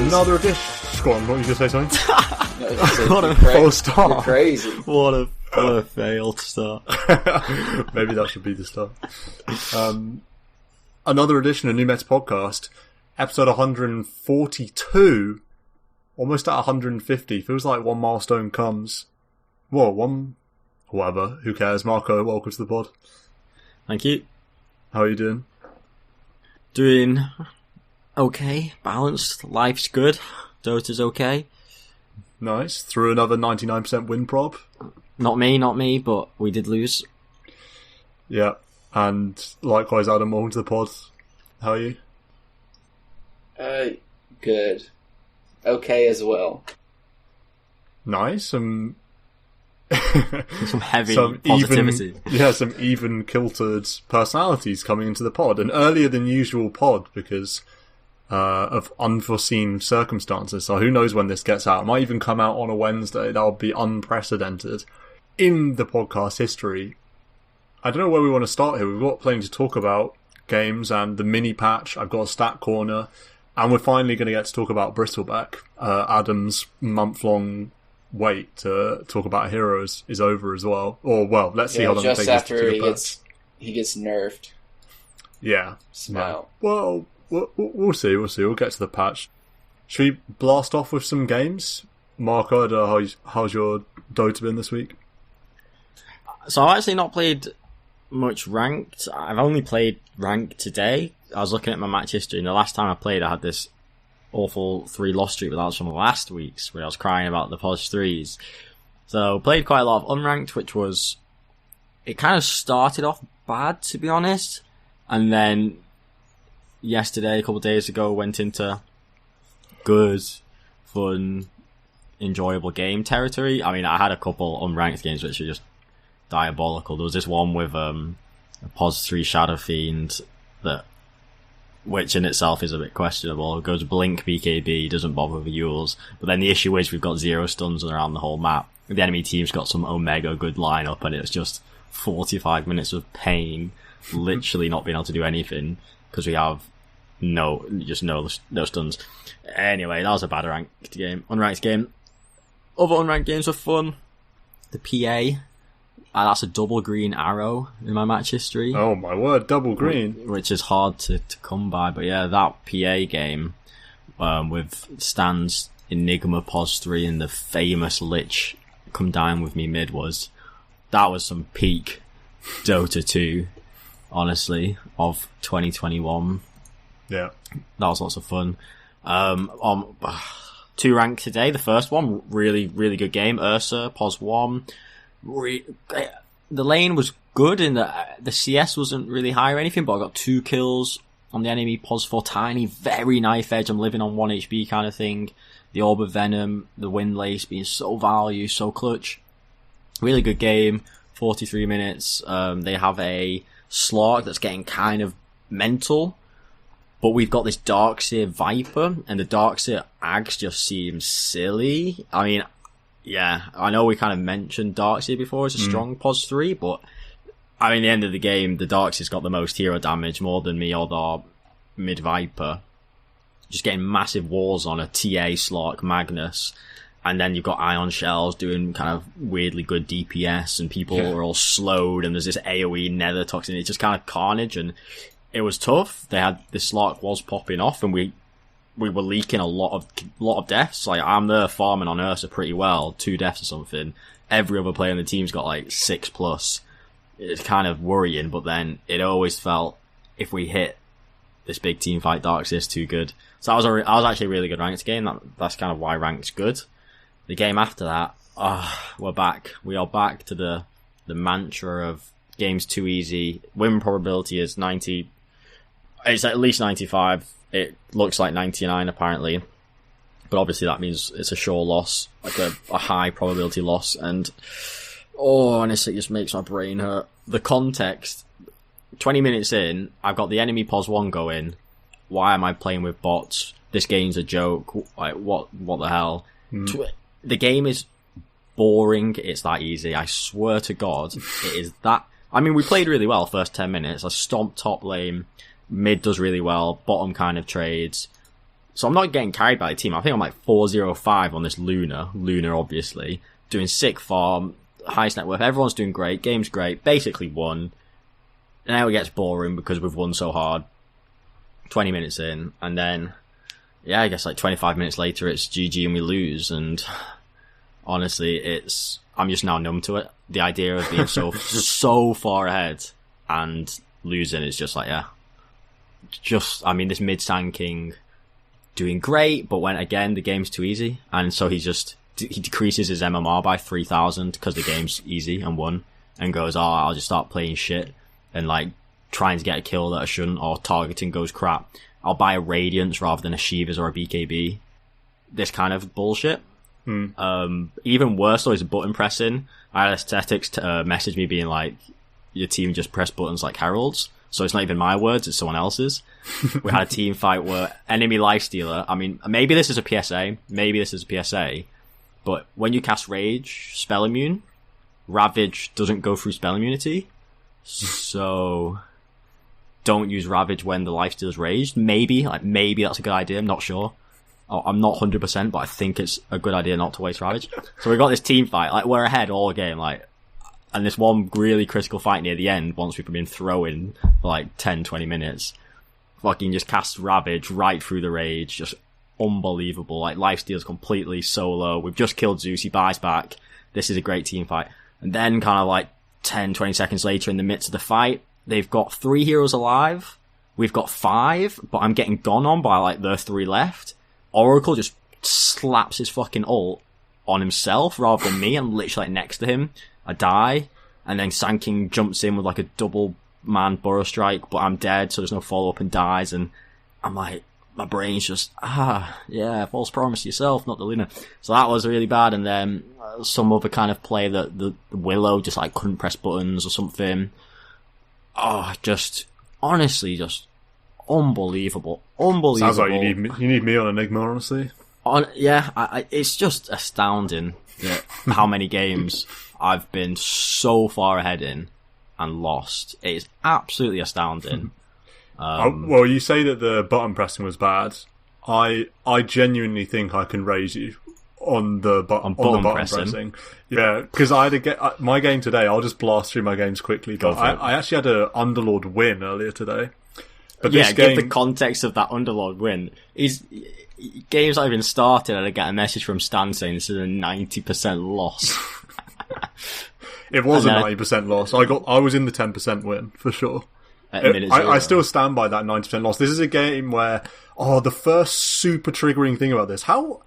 Another edition. Go on, what were you going to say something? What a false start. You're crazy. What a failed start. Maybe that should be the start. Another edition of New Mets Podcast, episode 142, almost at 150. Feels like one milestone comes. Whoa, whatever, who cares? Marco, welcome to the pod. Thank you. How are you doing? Doing okay, balanced, life's good, Dota's okay. Nice, through another 99% win prob. Not me, but we did lose. Yeah, and likewise Adam, welcome to the pod. How are you? Good. Okay as well. Nice, some heavy positivity. Some even kiltered personalities coming into the pod. An earlier than usual pod because of unforeseen circumstances. So who knows when this gets out. It might even come out on a Wednesday. That'll be unprecedented in the podcast history. I don't know where we want to start here. We've got plenty to talk about. Games and the mini patch. I've got a stat corner. And we're finally going to get to talk about Bristleback. Adam's month-long wait to talk about heroes is over as well. Or, well, let's see how long it takes us to do that. He gets nerfed. Yeah. Smile. Well, we'll see. We'll get to the patch. Should we blast off with some games? Marco, how's your Dota been this week? So I've actually not played much ranked. I've only played ranked today. I was looking at my match history, and the last time I played I had this awful 3-loss streak, but that was from last week's, where I was crying about the POS 3s. So played quite a lot of unranked, which was... It kind of started off bad, to be honest, and then yesterday, a couple of days ago, went into good, fun, enjoyable game territory. I mean, I had a couple unranked games which were just diabolical. There was this one with a POS 3 Shadow Fiend which in itself is a bit questionable. It goes blink BKB, doesn't bother with Yules. But then the issue is we've got 0 stuns around the whole map. The enemy team's got some Omega good lineup, and it's just 45 minutes of pain, literally not being able to do anything, because we have no stuns. Anyway, that was a bad unranked game. Other unranked games were fun. The PA, that's a double green arrow in my match history. Oh my word, double green. Which is hard to come by. But yeah, that PA game with Stan's Enigma POS 3 and the famous Lich come down with me mid that was some peak Dota 2, honestly, of 2021. Yeah. That was lots of fun. 2 ranked today. The first one, really, really good game. Ursa, POS 1. The lane was good in the CS wasn't really high or anything, but I got 2 kills on the enemy POS 4 tiny, very knife edge. I'm living on 1 HP kind of thing. The Orb of Venom, the Windlace being so value, so clutch. Really good game. 43 minutes. They have a Slark that's getting kind of mental, but we've got this Darkseer Viper, and the Darkseer Ags just seem silly. I mean, yeah, I know we kind of mentioned Darkseer before as a strong POS 3, but I mean, at the end of the game, the Darkseer's got the most hero damage, more than me or the mid Viper. Just getting massive walls on a TA Slark Magnus, and then you've got Ion Shells doing kind of weirdly good DPS, and people are all slowed, and there's this AoE Nether Toxin. It's just kind of carnage, and it was tough. They had the Slark was popping off, and we were leaking a lot of deaths. Like, I'm there farming on Ursa pretty well, 2 deaths or something. Every other player on the team's got like 6+. It's kind of worrying, but then it always felt if we hit this big team fight, Darkseer's too good. So that was actually a really good ranked game. That's kind of why ranked's good. The game after that, we're back. We are back to the mantra of game's too easy. Win probability is 90. It's at least 95. It looks like 99 apparently, but obviously that means it's a sure loss, like a high probability loss. And honestly, it just makes my brain hurt. The context: 20 minutes in, I've got the enemy POS 1 going. Why am I playing with bots? This game's a joke. Like, what the hell? The game is boring. It's that easy. I swear to God, it is that. I mean, we played really well first 10 minutes. I stomped top lane. Mid does really well. Bottom kind of trades. So I'm not getting carried by the team. I think I'm like 405 on this Luna, obviously, doing sick farm, highest net worth. Everyone's doing great. Game's great. Basically won. Now it gets boring because we've won so hard. 20 minutes in, and then, yeah, I guess like 25 minutes later, it's GG and we lose. And honestly, I'm just now numb to it. The idea of being so far ahead and losing is just like, yeah. This mid-Sand King doing great, but when again the game's too easy, and so he decreases his MMR by 3,000 because the game's easy and won, and goes, I'll just start playing shit and like trying to get a kill that I shouldn't, or targeting goes crap. I'll buy a Radiance rather than a Shivas or a BKB. This kind of bullshit. Even worse though is button pressing. I had Aesthetics message me being like, your team just press buttons like heralds. So it's not even my words, it's someone else's. We had a team fight where enemy lifestealer, I mean, maybe this is a PSA, but when you cast Rage, spell immune, Ravage doesn't go through spell immunity. So don't use Ravage when the lifestealer's raged. Maybe that's a good idea, I'm not sure. I'm not 100%, but I think it's a good idea not to waste Ravage. So we got this team fight, like we're ahead all game, like, and this one really critical fight near the end, once we've been throwing for like 10, 20 minutes, fucking just cast Ravage right through the rage, just unbelievable. Like, lifesteal's completely solo. We've just killed Zeus, he buys back. This is a great team fight. And then kind of like 10, 20 seconds later in the midst of the fight, they've got 3 heroes alive. We've got 5, but I'm getting gone on by like the 3 left. Oracle just slaps his fucking ult on himself rather than me. I'm literally like next to him. I die, and then Sand King jumps in with like a double man burrow strike, but I'm dead, so there's no follow up and dies, and I'm like, my brain's just, yeah, false promise to yourself, not the Luna. So that was really bad, and then some other kind of play that the Willow just like couldn't press buttons or something. Honestly, just unbelievable. Sounds like you need me on Enigma, honestly. It's just astounding that how many games I've been so far ahead in and lost. It is absolutely astounding. Well, you say that the button pressing was bad. I genuinely think I can raise you on the button pressing. Yeah, because I had to get my game today. I'll just blast through my games quickly. But I actually had an Underlord win earlier today. But yeah, give the context of that Underlord win. Games not even started, and I get a message from Stan saying this is a 90% loss. It was a 90% loss. I was in the 10% win for sure. I still stand by that 90% loss. This is a game where the first super triggering thing about this. How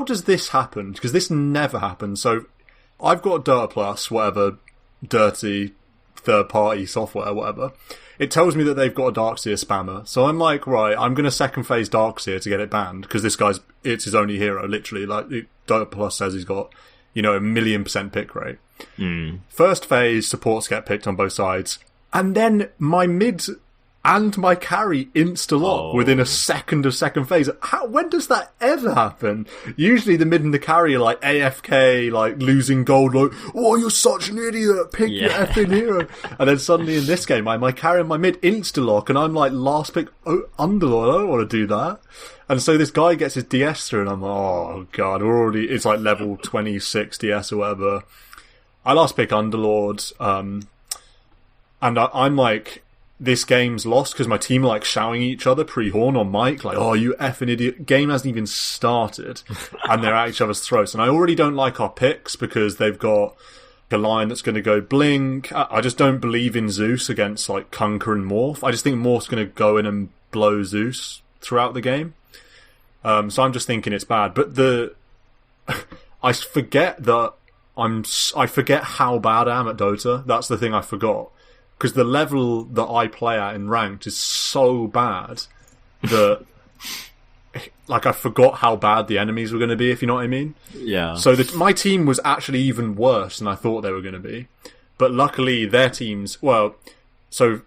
does this happen? Because this never happens. So I've got Dota Plus, whatever, dirty third party software, whatever. It tells me that they've got a Darkseer spammer. So I'm like, right, I'm going to second phase Darkseer to get it banned, because this guy's, it's his only hero, literally. Like, Dota Plus says he's got, 1,000,000% pick rate. First phase, supports get picked on both sides. And then my mid and my carry insta-lock within a second of second phase. When does that ever happen? Usually the mid and the carry are like AFK, like losing gold, like, oh, you're such an idiot, pick your effing hero. And then suddenly in this game, my carry and my mid insta-lock, and I'm like, last pick, Underlord, I don't want to do that. And so this guy gets his DS through, and I'm like, oh god, it's like level 26 DS or whatever. I last pick Underlord, and I'm like, this game's lost, because my team are like shouting at each other pre-horn on mic, like, oh, you effing idiot. Game hasn't even started, and they're at each other's throats. And I already don't like our picks, because they've got a line that's going to go blink. I just don't believe in Zeus against like Kunkka and Morph. I just think Morph's going to go in and blow Zeus throughout the game. So I'm just thinking it's bad. But I forget how bad I am at Dota. That's the thing I forgot. Because the level that I play at in ranked is so bad that, like, I forgot how bad the enemies were going to be, if you know what I mean. Yeah. So my team was actually even worse than I thought they were going to be. But luckily, their teams, well, so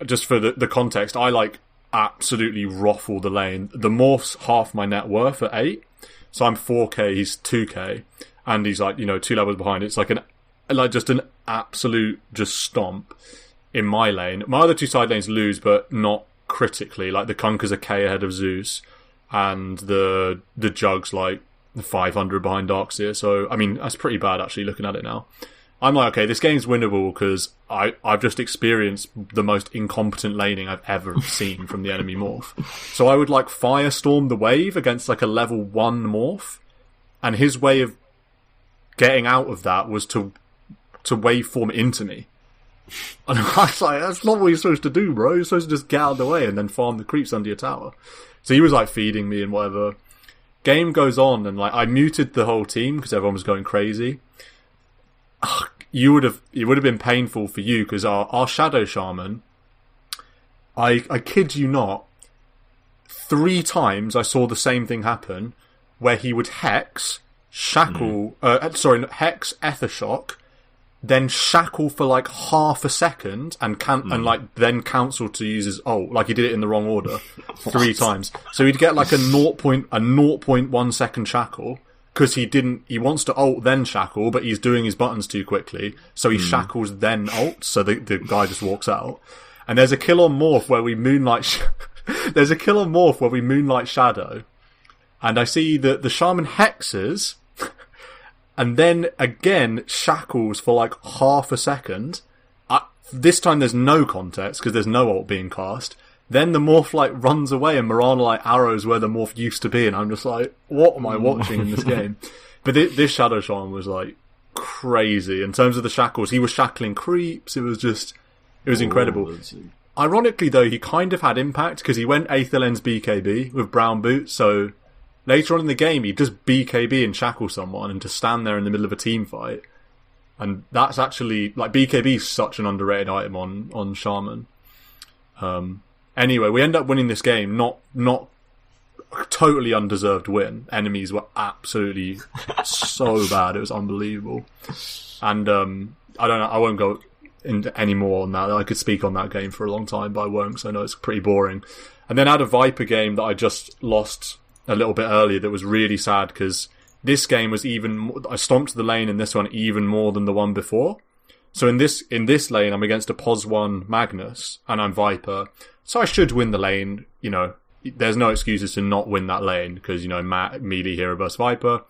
just for the context, I like absolutely ruffle the lane. The Morph's half my net worth at 8, so I'm 4k, he's 2k, and he's like, 2 levels behind. It's like just an absolute just stomp in my lane. My other 2 side lanes lose, but not critically. Like the Kunkka's a K ahead of Zeus. and the Jug's like 500 behind Darkseer. So, I mean, that's pretty bad actually looking at it now. I'm like, okay, this game's winnable because I've just experienced the most incompetent laning I've ever seen from the enemy morph. So I would like Firestorm the wave against like a level 1 morph, and his way of getting out of that was to waveform into me. And I was like, that's not what you're supposed to do, bro. You're supposed to just get out of the way and then farm the creeps under your tower. So he was like feeding me and whatever. Game goes on, and like I muted the whole team because everyone was going crazy. It would have been painful for you because our Shadow Shaman, I kid you not, 3 times I saw the same thing happen, where he would Hex, Shackle, Hex Ethershock, then Shackle for like half a second and like then cancel to use his ult. Like he did it in the wrong order 3 times. So he'd get like a 0.1 second Shackle. Because he wants to ult then shackle, but he's doing his buttons too quickly, so he shackles then ult, so the guy just walks out. And there's a kill on Morph where we Moonlight Shadow, and I see that the Shaman hexes, and then again shackles for like half a second. This time there's no context, because there's no ult being cast. Then the Morph like runs away and Mirana like arrows where the Morph used to be, and I'm just like, what am I watching in this game? But this Shadow Shaman was like crazy in terms of the shackles. He was shackling creeps. It was incredible. Ironically though, he kind of had impact because he went Aether Lens BKB with Brown Boots. So later on in the game, he just BKB and shackle someone and just stand there in the middle of a team fight. And that's actually like BKB is such an underrated item on Shaman. Anyway, we end up winning this game, not a totally undeserved win. Enemies were absolutely so bad, it was unbelievable. And I don't know, I won't go into any more on that. I could speak on that game for a long time, but I won't, because I know it's pretty boring. And then I had a Viper game that I just lost a little bit earlier that was really sad, because this game was I stomped the lane in this one even more than the one before. So in this lane, I'm against a POS 1 Magnus, and I'm Viper. So I should win the lane, you know. There's no excuses to not win that lane, because, you know, melee hero versus Viper.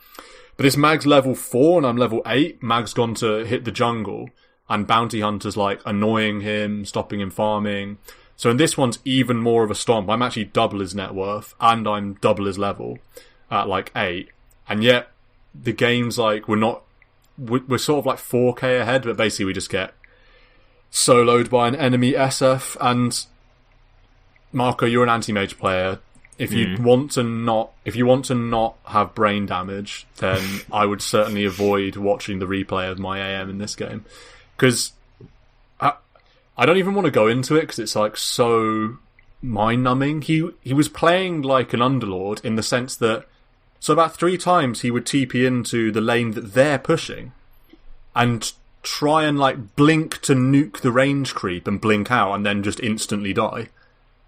But this Mag's level 4 and I'm level 8. Mag's gone to hit the jungle, and Bounty Hunter's like annoying him, stopping him farming. So in this one's even more of a stomp. I'm actually double his net worth, and I'm double his level at like 8. And yet, the game's like, we're sort of like 4k ahead, but basically we just get soloed by an enemy SF. And Marco, you're an anti-mage player. If you want to not have brain damage, then I would certainly avoid watching the replay of my AM in this game, because I don't even want to go into it because it's like so mind-numbing. He was playing like an underlord in the sense that, so about 3 times he would TP into the lane that they're pushing and try and like blink to nuke the range creep and blink out and then just instantly die.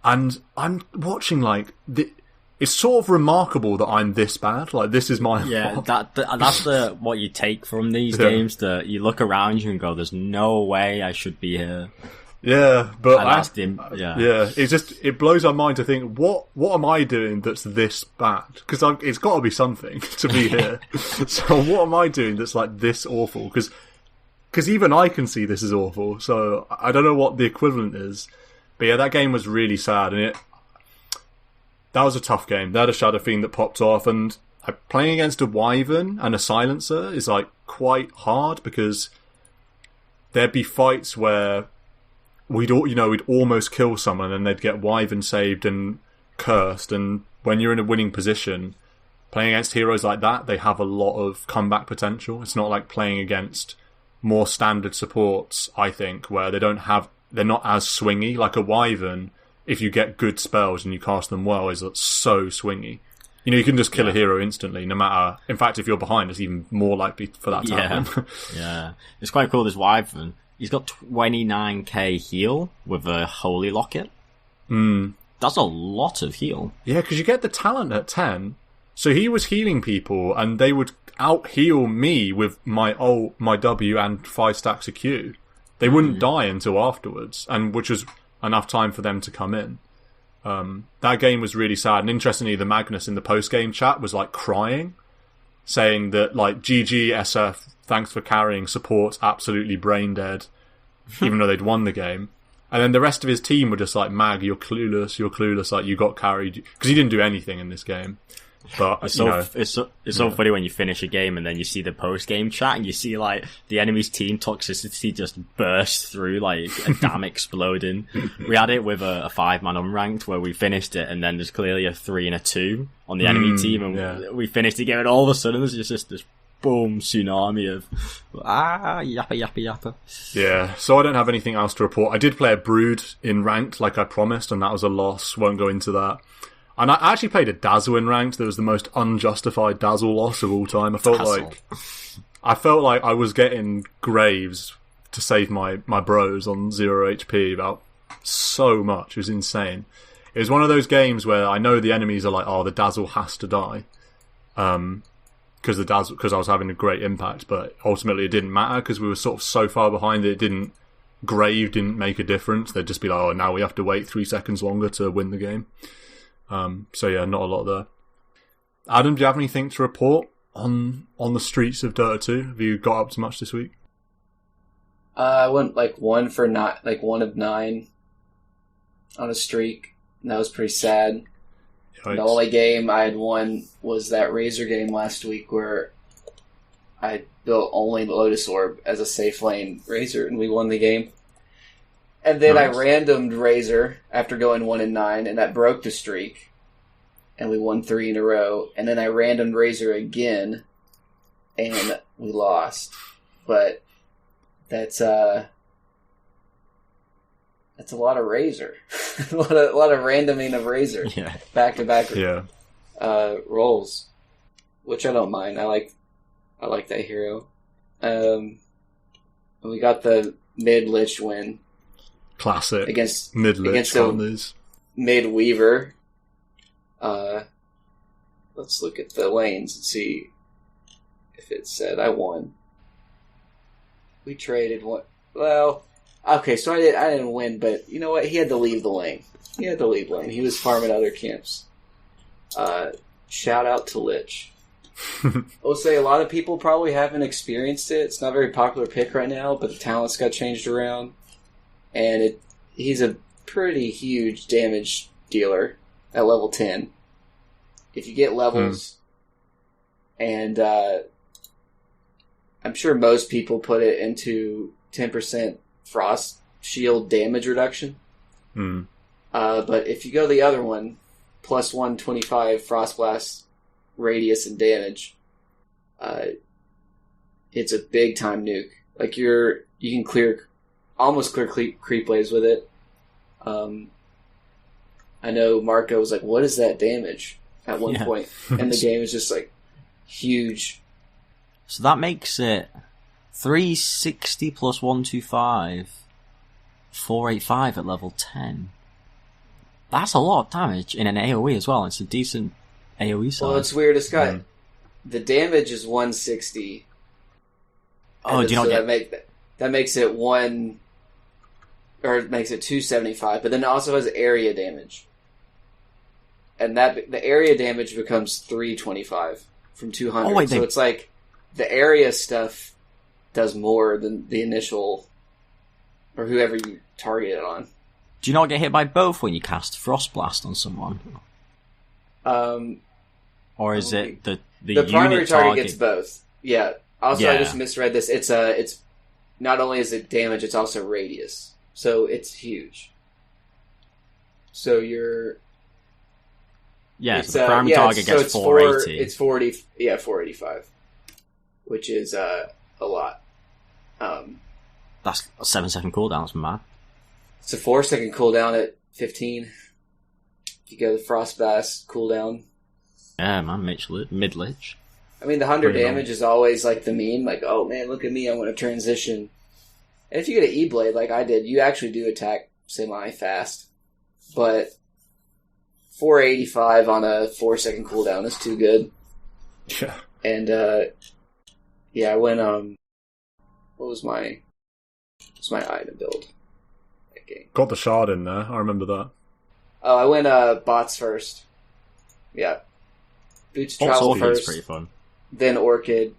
And I'm watching like it's sort of remarkable that I'm this bad. Like, this is my fault. That's what you take from these games. That you look around you and go, "There's no way I should be here." Yeah, but it blows our mind to think, what am I doing that's this bad? Because it's got to be something to be here. So what am I doing that's like this awful? Because even I can see this is awful. So I don't know what the equivalent is. But yeah, that game was really sad, and that was a tough game. They had a Shadow Fiend that popped off, and playing against a Wyvern and a Silencer is like quite hard, because there'd be fights where we'd almost kill someone and they'd get Wyvern saved and cursed, and when you're in a winning position, playing against heroes like that, they have a lot of comeback potential. It's not like playing against more standard supports, I think, where they're not as swingy. Like a Wyvern, if you get good spells and you cast them well, is so swingy. You know, you can just kill a hero instantly, no matter... In fact, if you're behind, it's even more likely for that to happen. Yeah. It's quite cool, this Wyvern. He's got 29k heal with a Holy Locket. That's a lot of heal. Yeah, because you get the talent at 10. So he was healing people, and they would out-heal me with my ult, my W, and 5 stacks of Q. They wouldn't die until afterwards, and which was enough time for them to come in. That game was really sad. And interestingly, the Magnus in the post-game chat was like crying, saying that like GG SF, thanks for carrying, support's absolutely brain dead, even though they'd won the game. And then the rest of his team were just like, Mag, you're clueless, like you got carried, because he didn't do anything in this game. But it's so funny when you finish a game and then you see the post game chat and you see like the enemy's team toxicity just burst through, like a dam exploding. We had it with a 5-man unranked where we finished it and then there's clearly a 3 and a 2 on the enemy team, and we finished the game and all of a sudden there's just this boom tsunami of yappa. Yeah, so I don't have anything else to report. I did play a Brood in ranked like I promised, and that was a loss. Won't go into that. And I actually played a Dazzle in ranked. That was the most unjustified Dazzle loss of all time. I felt like I was getting Graves to save my bros on 0 HP about so much. It was insane. It was one of those games where I know the enemies are like, oh, the Dazzle has to die. Because I was having a great impact, but ultimately it didn't matter because we were sort of so far behind that Grave didn't make a difference. They'd just be like, oh, now we have to wait 3 seconds longer to win the game. So yeah, not a lot there. Adam, do you have anything to report on the streets of Dota 2? Have you got up to much this week? I went like 1 of 9 on a streak, and that was pretty sad. Yikes. The only game I had won was that Razor game last week where I built only Lotus Orb as a safe lane Razor, and we won the game. And then Nice. I randomed Razor after going 1 and 9, and that broke the streak. And we won 3 in a row. And then I randomed Razor again, and we lost. But that's a lot of Razor. a lot of randoming of Razor. Yeah. Back to back Yeah. rolls. Which I don't mind. I like that hero. We got the mid Lich win. Classic. Against mid-lich can't lose. mid Weaver. Let's look at the lanes and see if it said I won. We traded one. Well, okay, so I didn't win, but you know what? He had to leave the lane. He had to leave lane. He was farming other camps. Shout out to Lich. I'll say a lot of people probably haven't experienced it. It's not a very popular pick right now, but the talents got changed around. And he's a pretty huge damage dealer at level 10. If you get levels, and I'm sure most people put it into 10% frost shield damage reduction. But if you go the other one, plus 125 frost blast radius and damage, it's a big time nuke. Like you can almost clear creep waves with it. I know Marco was like, what is that damage at one point? And the game is just like huge. So that makes it 360 plus 125, 485 at level 10. That's a lot of damage in an AoE as well. It's a decent AoE size. Well, it's weird. It's got the damage is 160. Oh, do you not get that makes it one, or it makes it 275. But then it also has area damage, and that the area damage becomes 325 from 200. Oh, wait, so it's like the area stuff does more than the initial, or whoever you target it on. Do you not get hit by both when you cast Frost Blast on someone? Or is it the primary unit target gets both? Yeah. Also, I just misread this. It's not only is it damage, it's also radius. So it's huge. So you're... Yeah, so the primary target gets 480. It's 485. Which is a lot. That's a 7-second cooldown, that's mad. It's a 4-second cooldown at 15. If you go the Frost Blast cooldown. Yeah, man, mid-lich. I mean, the 100 damage is always like the meme, like, oh man, look at me, I'm going to transition. And if you get an E-Blade like I did, you actually do attack semi-fast. But 485 on a 4-second cooldown is too good. Yeah. And, I went, what was my item build? That game. Got the shard in there, I remember that. Oh, I went bots first. Yeah. Boots Travel Orchid is first, pretty fun. then Orchid,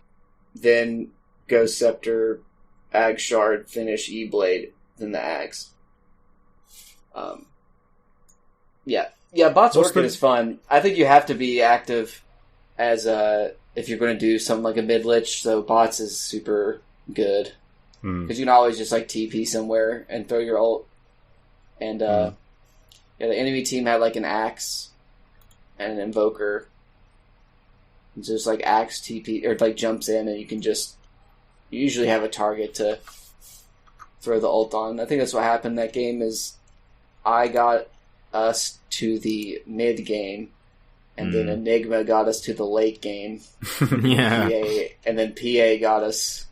then Ghost Scepter, Ag Shard, finish E-Blade, then the Ags. Yeah, bots Orchid is fun. I think you have to be active as if you're going to do something like a mid-lich, so bots is super good. Because you can always just like TP somewhere and throw your ult. And yeah, the enemy team had like an axe and an invoker. It's just like axe TP or like jumps in, and you usually have a target to throw the ult on. I think that's what happened that game. Is I got us to the mid game, and then Enigma got us to the late game. Yeah, PA, and then PA got us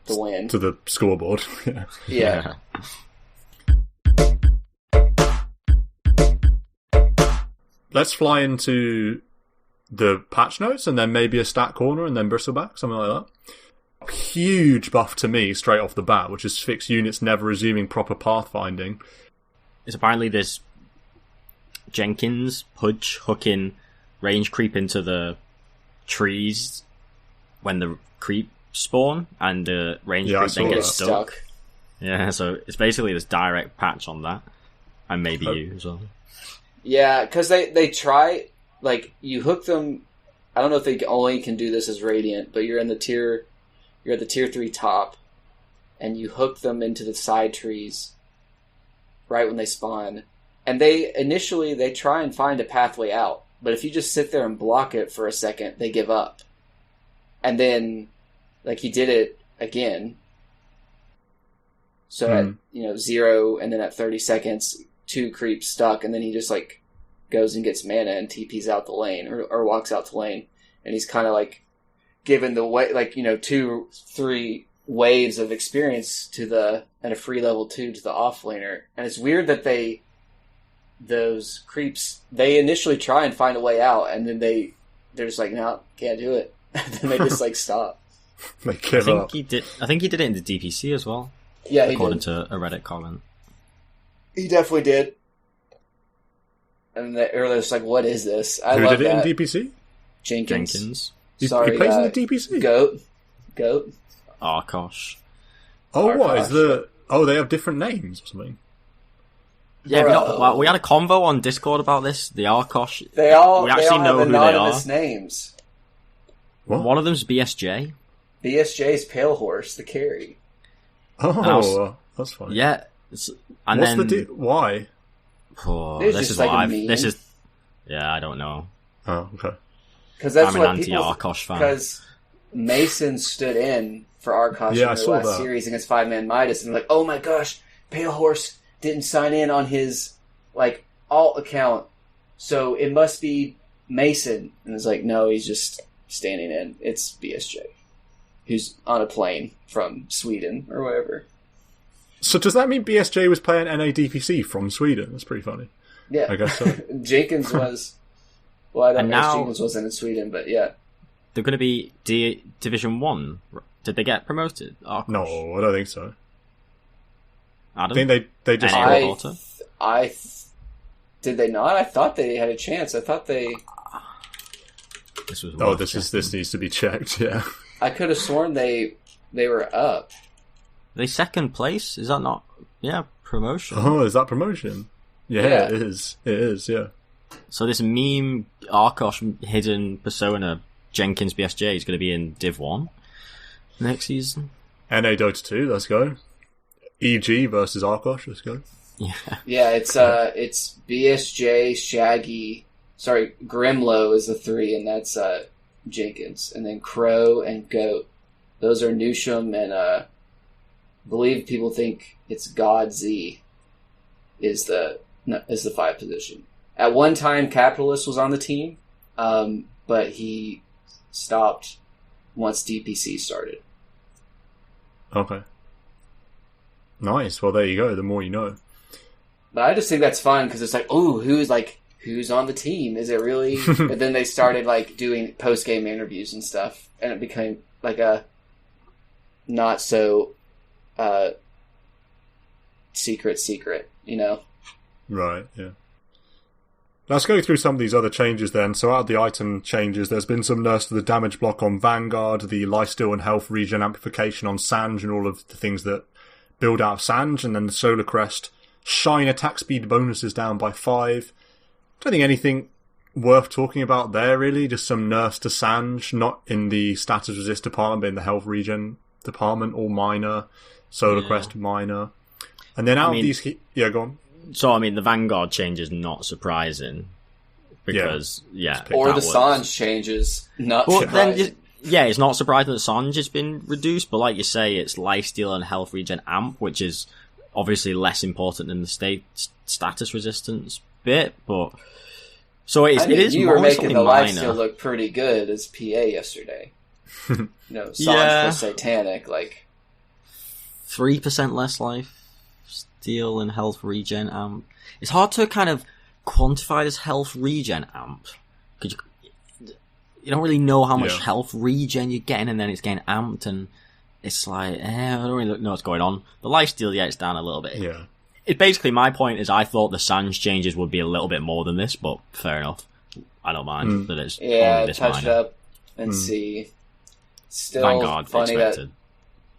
the win to the scoreboard. Yeah. Let's fly into the patch notes and then maybe a stat corner and then Bristleback, something like that. Huge buff to me straight off the bat, which is fixed units never resuming proper pathfinding. It's apparently this Jenkins, Pudge, hooking, range creep into the trees when the creep spawn, and the range creep then gets stuck. Yeah, so it's basically this direct patch on that. And maybe you as well. Yeah, because they try, like, you hook them. I don't know if they only can do this as Radiant, but you're at the tier 3 top, and you hook them into the side trees right when they spawn. And they try and find a pathway out, but if you just sit there and block it for a second, they give up. And then, like, he did it again. So at 0, and then at 30 seconds, 2 creeps stuck, and then he just like goes and gets mana and TPs out the lane or walks out the lane, and he's kind of like given the way, like, 2-3 waves of experience and a free level 2 to the offlaner. And it's weird that those creeps, they initially try and find a way out, and then they're just like, no, can't do it. And then they just like stop. They give up. I think he did it in the DPC as well. Yeah, according to a Reddit comment. He definitely did. And they're just like, what is this? Who did it in DPC? Jenkins. Sorry, he plays in the DPC? Goat. Arkosh. Oh, Arkosh. What is the... Oh, they have different names or something? Yeah, we had a convo on Discord about this. The Arkosh. We actually know who they are. Names. What? One of them's BSJ. BSJ's Pale Horse, the carry. Oh, that's funny. Yeah. And what's then... Why? Oh, this is like live. This is... Yeah, I don't know. Oh, okay. Because that's I'm what an anti-Arkosh fan. Because Mason stood in for Arkosh in the last series against 5-Man Midas, and like, oh my gosh, Pale Horse didn't sign in on his like alt account, so it must be Mason. And it's like, no, he's just standing in. It's BSJ, who's on a plane from Sweden or whatever. So does that mean BSJ was playing NADPC from Sweden? That's pretty funny. Yeah, I guess so. Jenkins was. Well, I don't know if Jenkins wasn't in Sweden, but yeah. They're going to be Division 1. Did they get promoted? Arkosh? No, I don't think so. Adam? I think they just... Did they not? I thought they had a chance. I thought they... This needs to be checked, yeah. I could have sworn they were up. They second place? Is that not... Yeah, promotion. Oh, is that promotion? Yeah, it is. It is, yeah. So this meme Arkosh hidden persona Jenkins BSJ is going to be in Div 1 next season. NA Dota 2, let's go. EG versus Arkosh, let's go. Yeah, it's BSJ, Shaggy, Grimlow is the 3, and that's Jenkins. And then Crow and Goat. Those are Newsham, and I believe people think it's God Z is the 5 position. At one time, Capitalist was on the team, but he stopped once DPC started. Okay. Nice. Well, there you go. The more you know. But I just think that's fun because it's like, oh, who's on the team? Is it really? And then they started like doing post-game interviews and stuff, and it became like a not so secret, you know? Right. Yeah. Let's go through some of these other changes then. So out of the item changes, there's been some nerfs to the damage block on Vanguard, the lifesteal and health regen amplification on Sange, and all of the things that build out of Sange, and then the Solar Crest. Shine attack speed bonuses down by 5. Don't think anything worth talking about there, really. Just some nerfs to Sange, not in the status resist department, but in the health regen department, all minor. Solar Crest, minor. And then out of these... Yeah, go on. So, the Vanguard change is not surprising. Because, Or the Sange changes, not surprising. It's not surprising that Sange has been reduced, but like you say, it's lifesteal and health regen amp, which is obviously less important than the status resistance bit, but... So it is you were making the minor. lifesteal look pretty good as PA yesterday. Sange was satanic, 3% less life steal and health regen amp. It's hard to kind of quantify this health regen amp, because you don't really know how much health regen you're getting, and then it's getting amped, and it's I don't really know what's going on. The lifesteal, it's down a little bit. Yeah. It basically, my point is, I thought the Sange changes would be a little bit more than this, but fair enough. I don't mind that it's only this touch minor. it up and see. Still Vanguard funny expected. that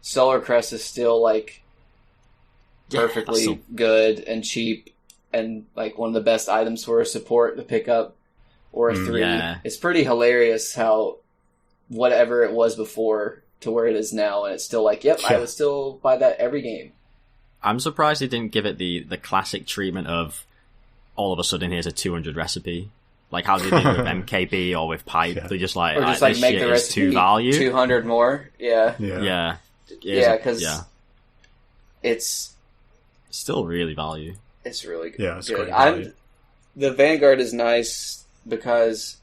Solar Crest is still perfectly good and cheap, and one of the best items for a support to pick up, or a 3. Yeah. It's pretty hilarious how whatever it was before to where it is now, and it's still I would still buy that every game. I'm surprised they didn't give it the classic treatment of all of a sudden here's a 200 recipe. Like how they did with MKB or with Pipe. Yeah. They just or just this make shit the is 2 value. 200 more. Yeah. Yeah. Because it's still really value. It's really good. Yeah, it's great value. The Vanguard is nice because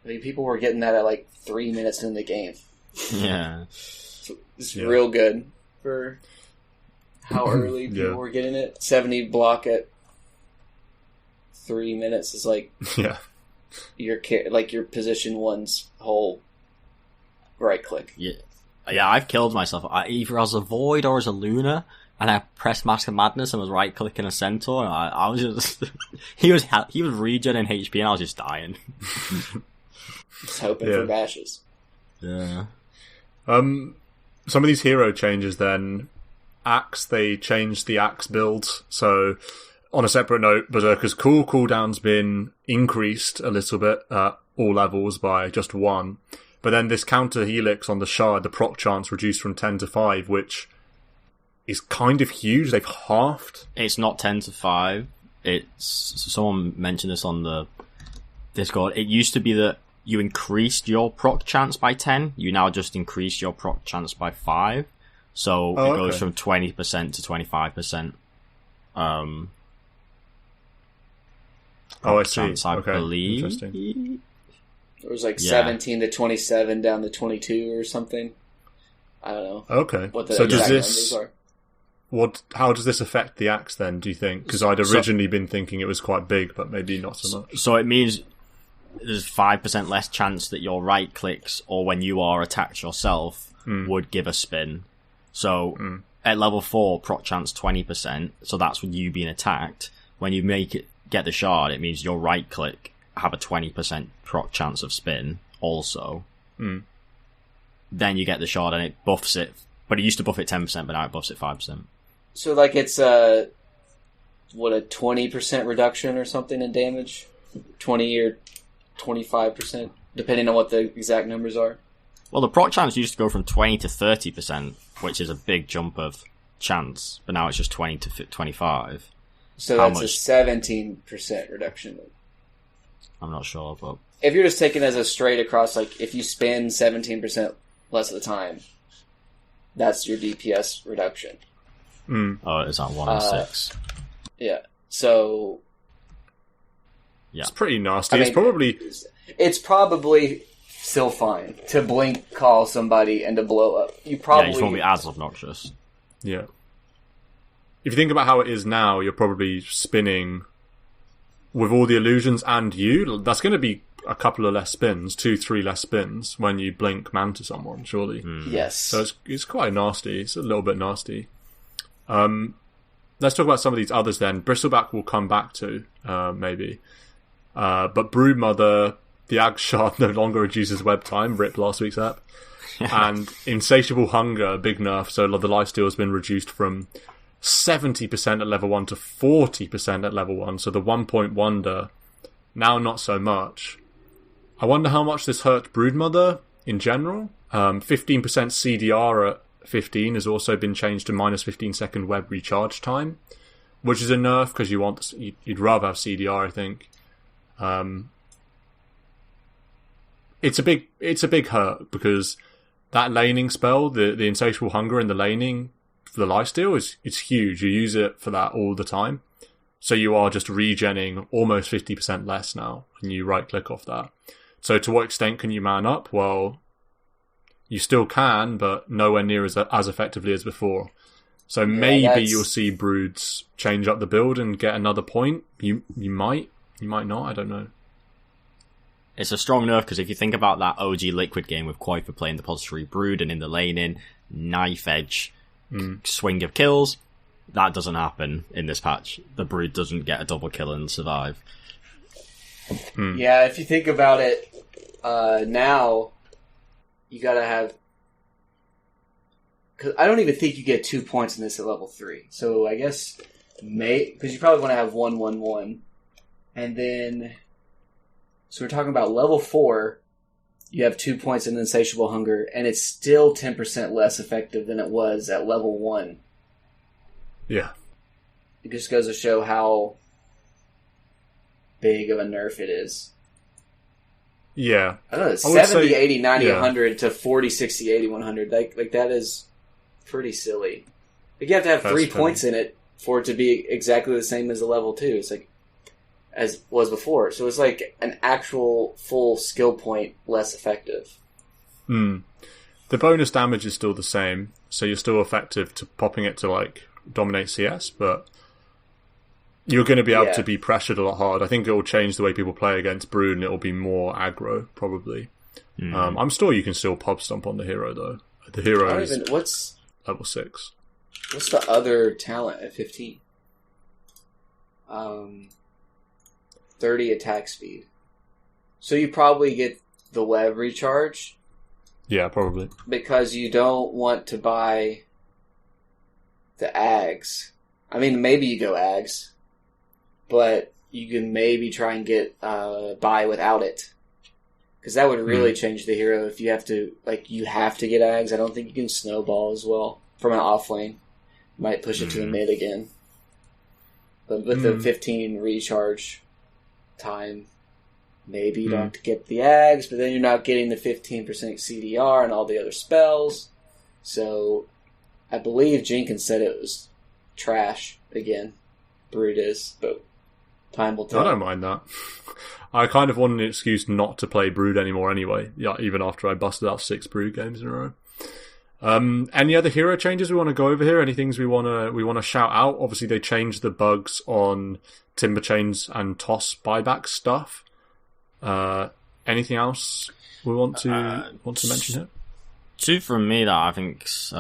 people were getting that at 3 minutes in the game. Yeah. So it's real good for how early people were getting it. 70 block at 3 minutes is your position one's whole right click. Yeah, I've killed myself either as a Void or as a Luna, and I pressed Mask of Madness and was right clicking a Centaur, and I was just he was regen in HP, and I was just dying. Just hoping for bashes. Yeah. Some of these hero changes then. Axe, they changed the Axe build, so on a separate note, Berserker's cooldown's been increased a little bit at all levels by just 1, but then this counter helix on the shard, the proc chance reduced from 10 to 5, which is kind of huge. They've halved. It's not 10 to 5. It's someone mentioned this on the Discord. It used to be that you increased your proc chance by 10. You now just increase your proc chance by 5. So it goes from 20% to 25%. I see. Chance, I believe. Interesting. It was 17 to 27 down to 22 or something. I don't know. Okay. What the so exact does numbers are. How does this affect the Axe then, do you think? Because I'd originally been thinking it was quite big, but maybe not so much. So it means there's 5% less chance that your right clicks, or when you are attacked yourself, would give a spin. So at level 4, proc chance 20%, so that's when you being attacked. When you get the shard, it means your right click have a 20% proc chance of spin also. Then you get the shard and it buffs it, but it used to buff it 10%, but now it buffs it 5%. So it's a 20% reduction or something in damage? 20 or 25%, depending on what the exact numbers are. Well, the proc chance used to go from 20 to 30%, which is a big jump of chance, but now it's just 20 to 25. So that's a 17% reduction. I'm not sure, but... If you're just taking it as a straight across, if you spin 17% less of the time, that's your DPS reduction. Oh, it's at 1 and 6. Yeah. So... Yeah. It's pretty nasty. It's probably still fine to blink call somebody and to blow up. You probably... Yeah, you just won't be as obnoxious. Yeah. If you think about how it is now, you're probably spinning with all the illusions and you. That's going to be a couple of less spins, 2-3 less spins when you blink man to someone, surely. Yes. So it's quite nasty. It's a little bit nasty. Let's talk about some of these others then. Bristleback will come back to, maybe. But Broodmother, the Ag Shard no longer reduces web time, rip last week's app. And Insatiable Hunger, big nerf, so the lifesteal has been reduced from 70% at level 1 to 40% at level 1, so the 1 point wonder, now not so much. I wonder how much this hurt Broodmother in general. 15% CDR at 15 has also been changed to minus 15 second web recharge time, which is a nerf because you'd rather have CDR, I think. It's a big hurt because that laning spell, the Insatiable Hunger and the laning for the lifesteal is huge. You use it for that all the time. So you are just regenning almost 50% less now when you right click off that. So to what extent can you man up? Well, you still can, but nowhere near as effectively as before. So maybe you'll see Broods change up the build and get another point. You might not, I don't know. It's a strong nerf because if you think about that OG Liquid game with Quaver playing the pos 3 Brood and in the laning, knife edge, swing of kills, that doesn't happen in this patch. The Brood doesn't get a double kill and survive. Yeah, if you think about it, now you gotta have... Cause I don't even think you get 2 points in this at level 3. So I guess... Because you probably want to have 1-1-1. And then... So we're talking about level 4, you have 2 points in Insatiable Hunger, and it's still 10% less effective than it was at level 1. Yeah. It just goes to show how big of a nerf it is. Yeah. I don't know, 70, 80, 90, 100 to 40, 60, 80, 100. Like that is pretty silly. Like you have to have 3 points in it for it to be exactly the same as a level 2. It's like, as was before. So it's like an actual full skill point less effective. The bonus damage is still the same, so you're still effective to popping it to like dominate CS, but you're going to be able to be pressured a lot hard. I think it will change the way people play against Brood and it will be more aggro, probably. I'm sure you can still pub stomp on the hero, though. The hero is what's level 6. What's the other talent at 15? 30 attack speed. So you probably get the web recharge. Yeah, probably. Because you don't want to buy the Ags. I mean, maybe you go Ags. But you can maybe try and get buy without it. Because that would really change the hero if you have to, you have to get Ags. I don't think you can snowball as well from an off lane. Might push it to the mid again. But with the 15 recharge time, maybe you don't get the Ags, but then you're not getting the 15% CDR and all the other spells. So I believe Jenkins said it was trash again. Brood is, but time will tell. I don't mind that. I kind of want an excuse not to play Brood anymore anyway, even after I busted out 6 Brood games in a row. Any other hero changes we want to go over here? Any things we want to shout out? Obviously, they changed the bugs on Timber Chains and Toss buyback stuff. Anything else we want to mention here? 2 from me that I think's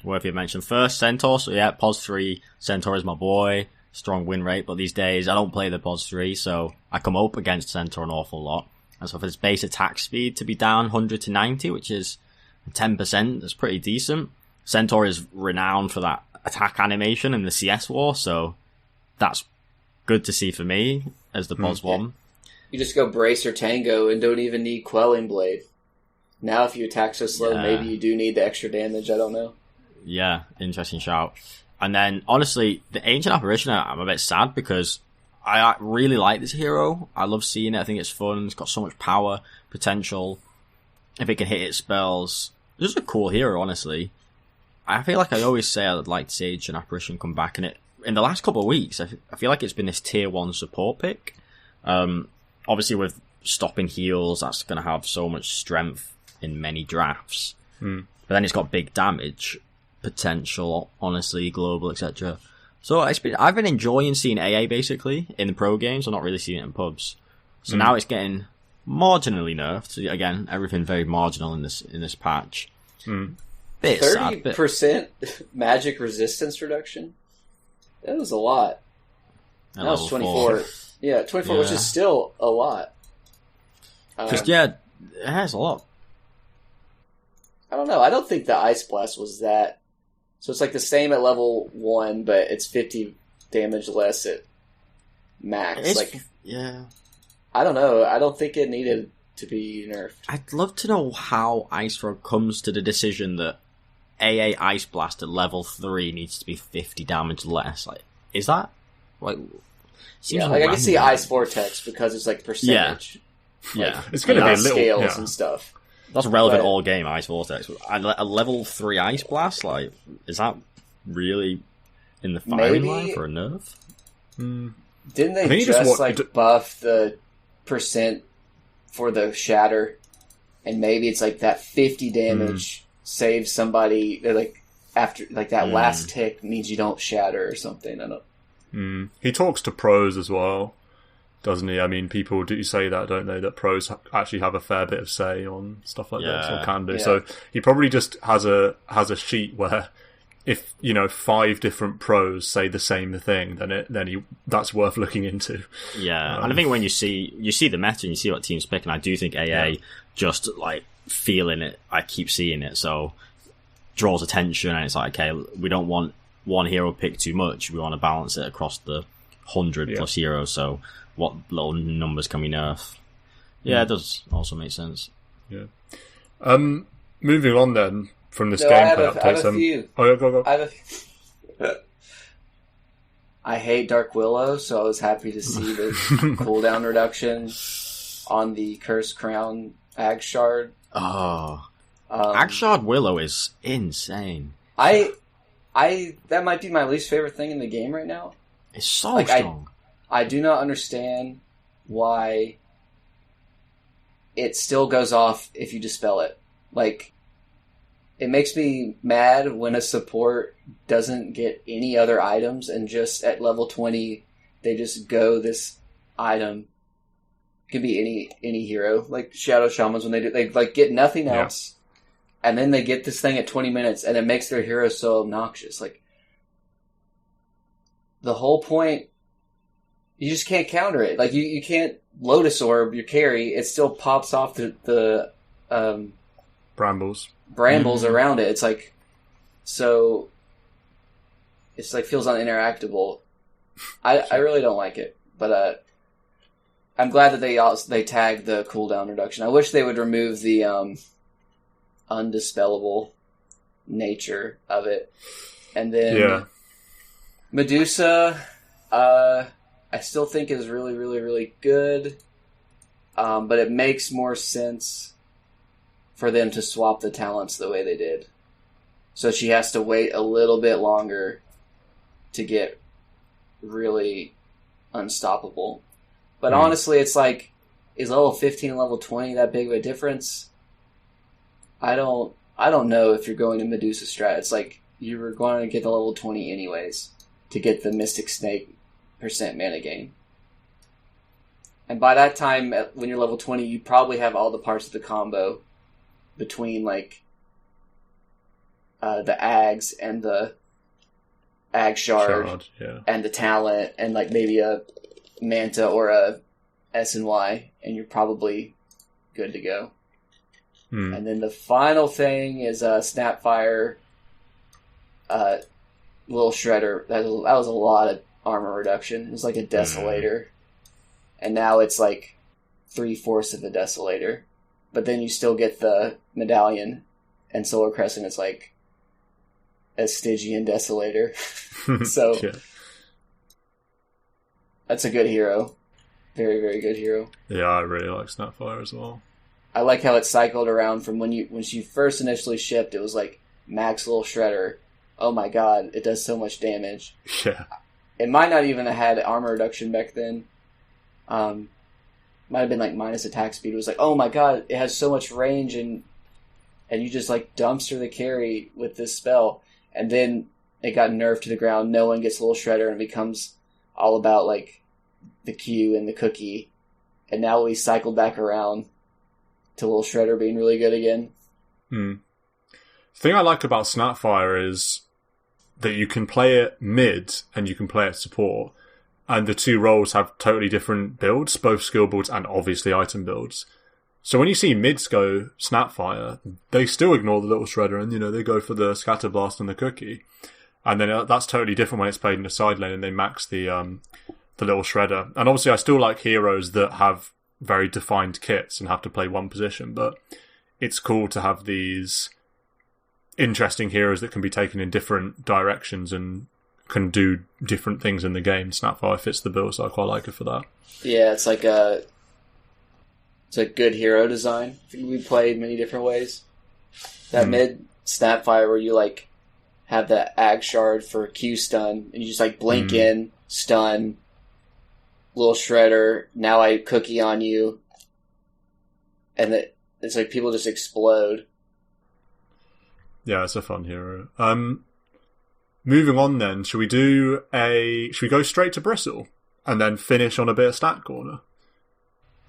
worthy of mention. First, Centaur. So yeah, pos 3 Centaur is my boy. Strong win rate, but these days I don't play the pos 3, so I come up against Centaur an awful lot. And so for his base attack speed to be down 100 to 90, which is 10%, that's pretty decent. Centaur is renowned for that attack animation in the CS war, so that's good to see for me as the pos 1. You just go Brace or Tango and don't even need Quelling Blade. Now if you attack so slow, maybe you do need the extra damage, I don't know. Yeah, interesting shout. And then, honestly, the Ancient Apparition, I'm a bit sad because I really like this hero. I love seeing it. I think it's fun. It's got so much power, potential. If it can hit its spells. This is a cool hero, honestly. I feel like I always say I'd like to see Ancient Apparition come back. And in the last couple of weeks, I feel like it's been this tier 1 support pick. Obviously, with stopping heals, that's going to have so much strength in many drafts. But then it's got big damage potential, honestly, global, etc. So I've been enjoying seeing AA basically in the pro games. I'm not really seeing it in pubs. So now it's getting marginally nerfed. Again, everything very marginal in this patch. Bit 30% magic resistance reduction. That was a lot. That was 24. Yeah, 24, which is still a lot. It has a lot. I don't know. I don't think the Ice Blast was that. So it's like the same at level 1, but it's 50 damage less at max. I don't know. I don't think it needed to be nerfed. I'd love to know how Ice Frog comes to the decision that AA Ice Blast at level 3 needs to be 50 damage less. Like, is that like? Yeah, like I can see Ice Vortex because it's like percentage. Yeah, it's going to be a little scales and stuff. That's relevant all game. Ice Vortex. A level 3 Ice Blast, like, is that really in the firing line for a nerf? Didn't they just buff the percent for the shatter, and maybe it's like that 50 damage saves somebody. They're like after like that last tick means you don't shatter or something. I don't. He talks to pros as well, doesn't he? I mean, people do say that, don't they? That pros actually have a fair bit of say on stuff like this, or can do. Yeah. So he probably just has a sheet where if 5 different pros say the same thing, then that's worth looking into. Yeah, and I think when you see the meta and you see what teams pick, and I do think AA just like feeling it. I keep seeing it, so draws attention, and it's like, okay, we don't want one hero pick too much. We want to balance it across the 100 plus heroes. So what little numbers can we nerf? Yeah, it does also make sense. Yeah. Moving on then from this gameplay update. I have a few. Oh yeah, go. I hate Dark Willow, so I was happy to see the cooldown reduction on the Cursed Crown Ag Shard. Oh, Ag Shard Willow is insane. That might be my least favorite thing in the game right now. It's so strong. I do not understand why it still goes off if you dispel it. Like, it makes me mad when a support doesn't get any other items and just at level 20 they just go this item. It can be any hero, like Shadow Shamans when they like get nothing else. And then they get this thing at 20 minutes, and it makes their hero so obnoxious. Like, the whole point, you just can't counter it. Like, you can't Lotus Orb your carry. It still pops off the brambles around it. It's like, so, it's like feels uninteractable. I really don't like it, but I'm glad that they tagged the cooldown reduction. I wish they would remove the undispellable nature of it. And then Medusa, I still think is really, really, really good. But it makes more sense for them to swap the talents the way they did. So she has to wait a little bit longer to get really unstoppable. But honestly, it's like, is level 15 and level 20 that big of a difference? I don't know if you're going to Medusa strat. It's like you were going to get the level 20 anyways to get the Mystic Snake % mana gain. And by that time, when you're level 20, you probably have all the parts of the combo between like the Ags and the Ag Shard and the talent and like maybe a Manta or a S&Y, and you're probably good to go. And then the final thing is Snapfire, Little Shredder. That was a lot of armor reduction. It was like a Desolator. And now it's like 3/4 of a Desolator. But then you still get the Medallion and Solar Crescent. It's like a Stygian Desolator. So that's a good hero. Very, very good hero. Yeah, I really like Snapfire as well. I like how it cycled around from when she first initially shipped. It was like Max Little Shredder. Oh my god, it does so much damage. Yeah. It might not even have had armor reduction back then. Might have been like minus attack speed. It was like, oh my god, it has so much range, and you just like dumpster the carry with this spell. And then it got nerfed to the ground. No one gets Little Shredder, and it becomes all about like the Q and the cookie. And now we cycled back around to Little Shredder being really good again. The thing I like about Snapfire is that you can play it mid and you can play it support. and the two roles have totally different builds, both skill builds and obviously item builds. So when you see mids go Snapfire, they still ignore the little shredder and, they go for the Scatter Blast and the cookie. And then that's totally different when it's played in the side lane and they max the little shredder. And obviously I still like heroes that have very defined kits and have to play one position, but it's cool to have these interesting heroes that can be taken in different directions and can do different things in the game. Snapfire fits the bill, so I quite like it for that. Yeah, it's like it's a good hero design. I think we played many different ways. That mid Snapfire where you like have the Ag Shard for Q stun, and you just like blink in, stun, little shredder, now I cookie on you, and it's like people just explode. Yeah, it's a fun hero. Moving on then, should we go straight to Bristle and then finish on a bit of Stat Corner?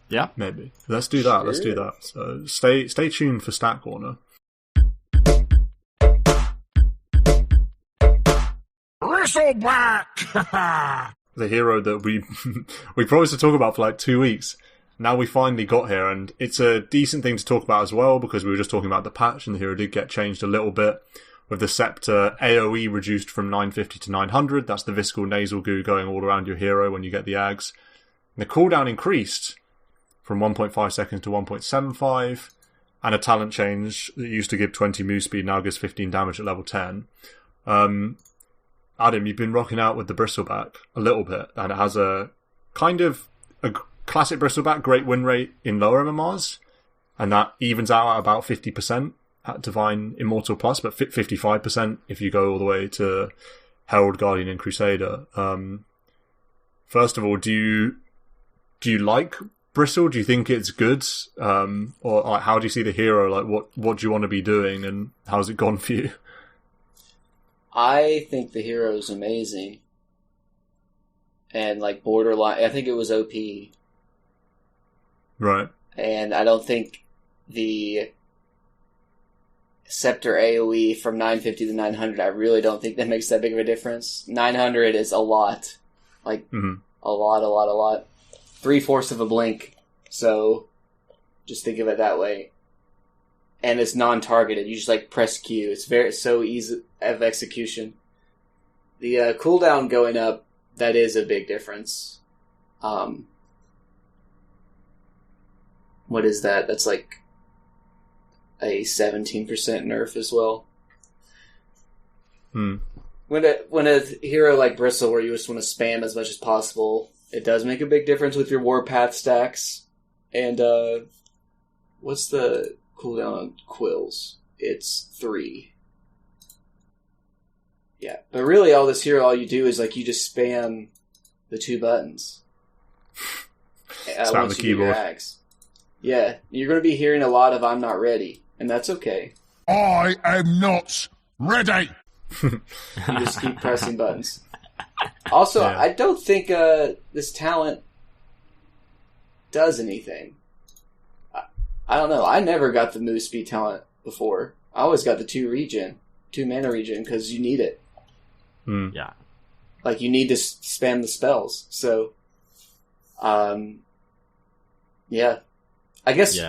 Yeah. Maybe. Let's do that. Sure. Let's do that. So stay tuned for Stat Corner. Bristleback! The hero that we promised to talk about for like 2 weeks. Now we finally got here, and it's a decent thing to talk about as well, because we were just talking about the patch, and the hero did get changed a little bit, with the Scepter AoE reduced from 950 to 900. That's the visceral nasal goo going all around your hero when you get the Ags. And the cooldown increased from 1.5 seconds to 1.75, and a talent change that used to give 20 move speed now gives 15 damage at level 10. Adam, you've been rocking out with the Bristleback a little bit, and it has a kind of a classic Bristleback, great win rate in lower MMRs, and that evens out at about 50% at Divine Immortal Plus, but 55% if you go all the way to Herald, Guardian, and Crusader. First of all, do you like Bristle? Do you think it's good? Or like, how do you see the hero? Like, what do you want to be doing, and how's it gone for you? I think the hero is amazing. And like borderline, I think it was OP. Right. And I don't think the Scepter AoE from 950 to 900, I really don't think that makes that big of a difference. 900 is a lot. Like, a lot. 3/4 of a blink. So, just think of it that way. And it's non-targeted. You just like press Q. It's so easy of execution. The cooldown going up, that is a big difference. What is that? That's like a 17% nerf as well. When a hero like Bristle, where you just want to spam as much as possible, it does make a big difference with your Warpath stacks. And what's the cooldown on Quills? It's 3. Yeah, but really, all you do is like you just spam the 2 buttons. Spam the keyboard. Yeah, you're going to be hearing a lot of "I'm not ready," and that's okay. I am not ready. You just keep pressing buttons. Also, yeah. I don't think this talent does anything. I don't know. I never got the move speed talent before. I always got the 2 mana regen, because you need it. Yeah. Like, you need to spam the spells. So, yeah. I guess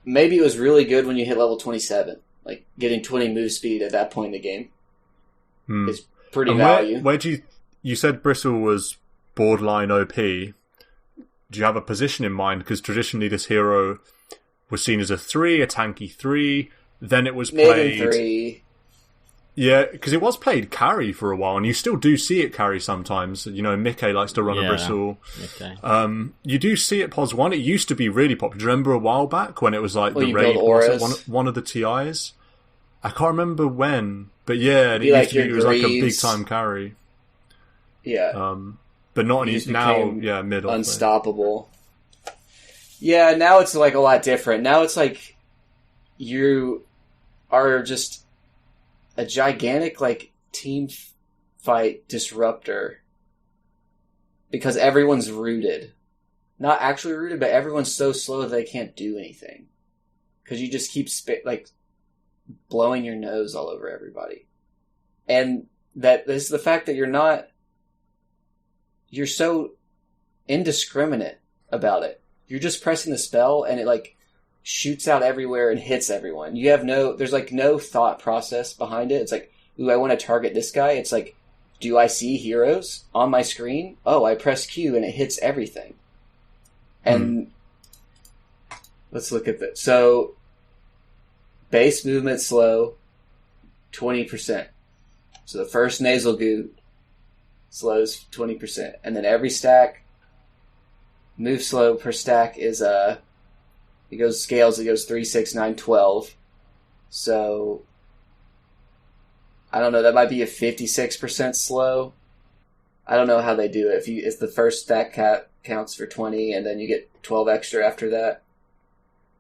maybe it was really good when you hit level 27. Like, getting 20 move speed at that point in the game is pretty value. Where do you said Bristle was borderline OP. Do you have a position in mind? Because traditionally this hero was seen as a tanky 3. Then it was played... Mid 3. Yeah, because it was played carry for a while, and you still do see it carry sometimes. You know, Mickey likes to run a Bristle. Okay. You do see it pos 1. It used to be really popular. Do you remember a while back when it was like the raid one of the TIs? I can't remember when, but yeah, it was like a big time carry. Yeah. But not any now. Yeah, mid unstoppable. Yeah, now it's like a lot different. Now it's like you are just a gigantic like team fight disruptor because everyone's rooted. Not actually rooted, but everyone's so slow that they can't do anything. Because you just keep blowing your nose all over everybody. And that is the fact that you're so indiscriminate about it. You're just pressing the spell, and it like shoots out everywhere and hits everyone. You have there's like no thought process behind it. It's like, ooh, I want to target this guy. It's like, do I see heroes on my screen? Oh, I press Q and it hits everything. And let's look at that. So, base movement slow, 20%. So the first nasal goo slows 20%. And then every stack, move slow per stack is, it goes 3, 6, 9, 12. So, I don't know, that might be a 56% slow. I don't know how they do it. If the first stack counts for 20 and then you get 12 extra after that.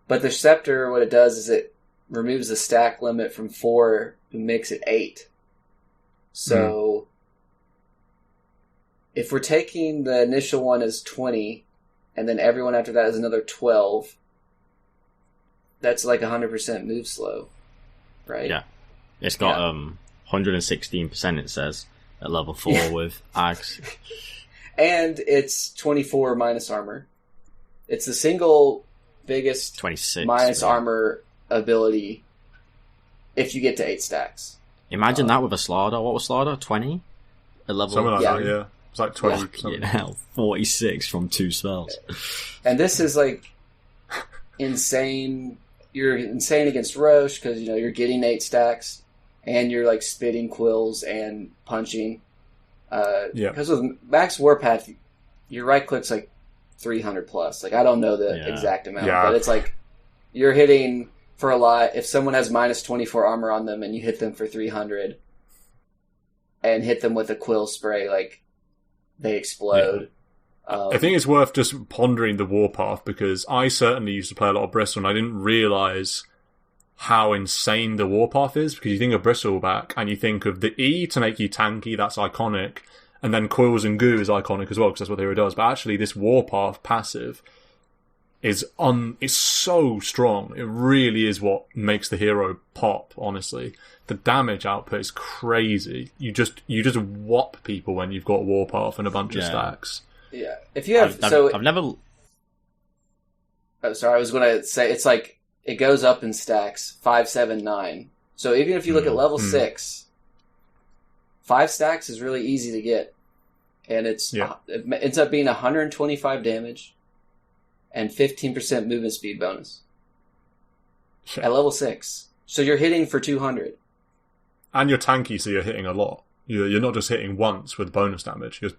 But the Scepter, what it does is it removes the stack limit from 4 and makes it 8. So, if we're taking the initial one as 20, and then everyone after that is another 12, that's like 100% move slow, right? Yeah. It's got 116%, it says, at level 4 with Ags. And it's 24 minus armor. It's the single biggest 26 minus armor ability if you get to 8 stacks. Imagine that with a Slardar. What was Slardar? 20? At level something like that, yeah. It's like 20 something. Yeah, 46 from 2 spells. And this is like insane. You're insane against Roche because you're getting 8 stacks and you're like spitting quills and punching. Because with Max Warpath, your right click's like 300 plus. Like I don't know the exact amount, but it's like you're hitting for a lot. If someone has minus 24 armor on them and you hit them for 300 and hit them with a quill spray, like they explode. Yeah. I think it's worth just pondering the Warpath because I certainly used to play a lot of Bristle and I didn't realise how insane the Warpath is, because you think of Bristleback and you think of the E to make you tanky, that's iconic, and then Quills and Goo is iconic as well because that's what the hero does. But actually this Warpath passive is so strong. It really is what makes the hero pop, honestly. The damage output is crazy. You just whop people when you've got Warpath and a bunch of stacks. Yeah. If you have I've never Oh, sorry, I was going to say it's like it goes up in stacks 5, 7, 9. So even if you look at level 6, 5 stacks is really easy to get, and it ends up being 125 damage and 15% movement speed bonus at level 6. So you're hitting for 200, and you're tanky, so you're hitting a lot. You're not just hitting once with bonus damage. You're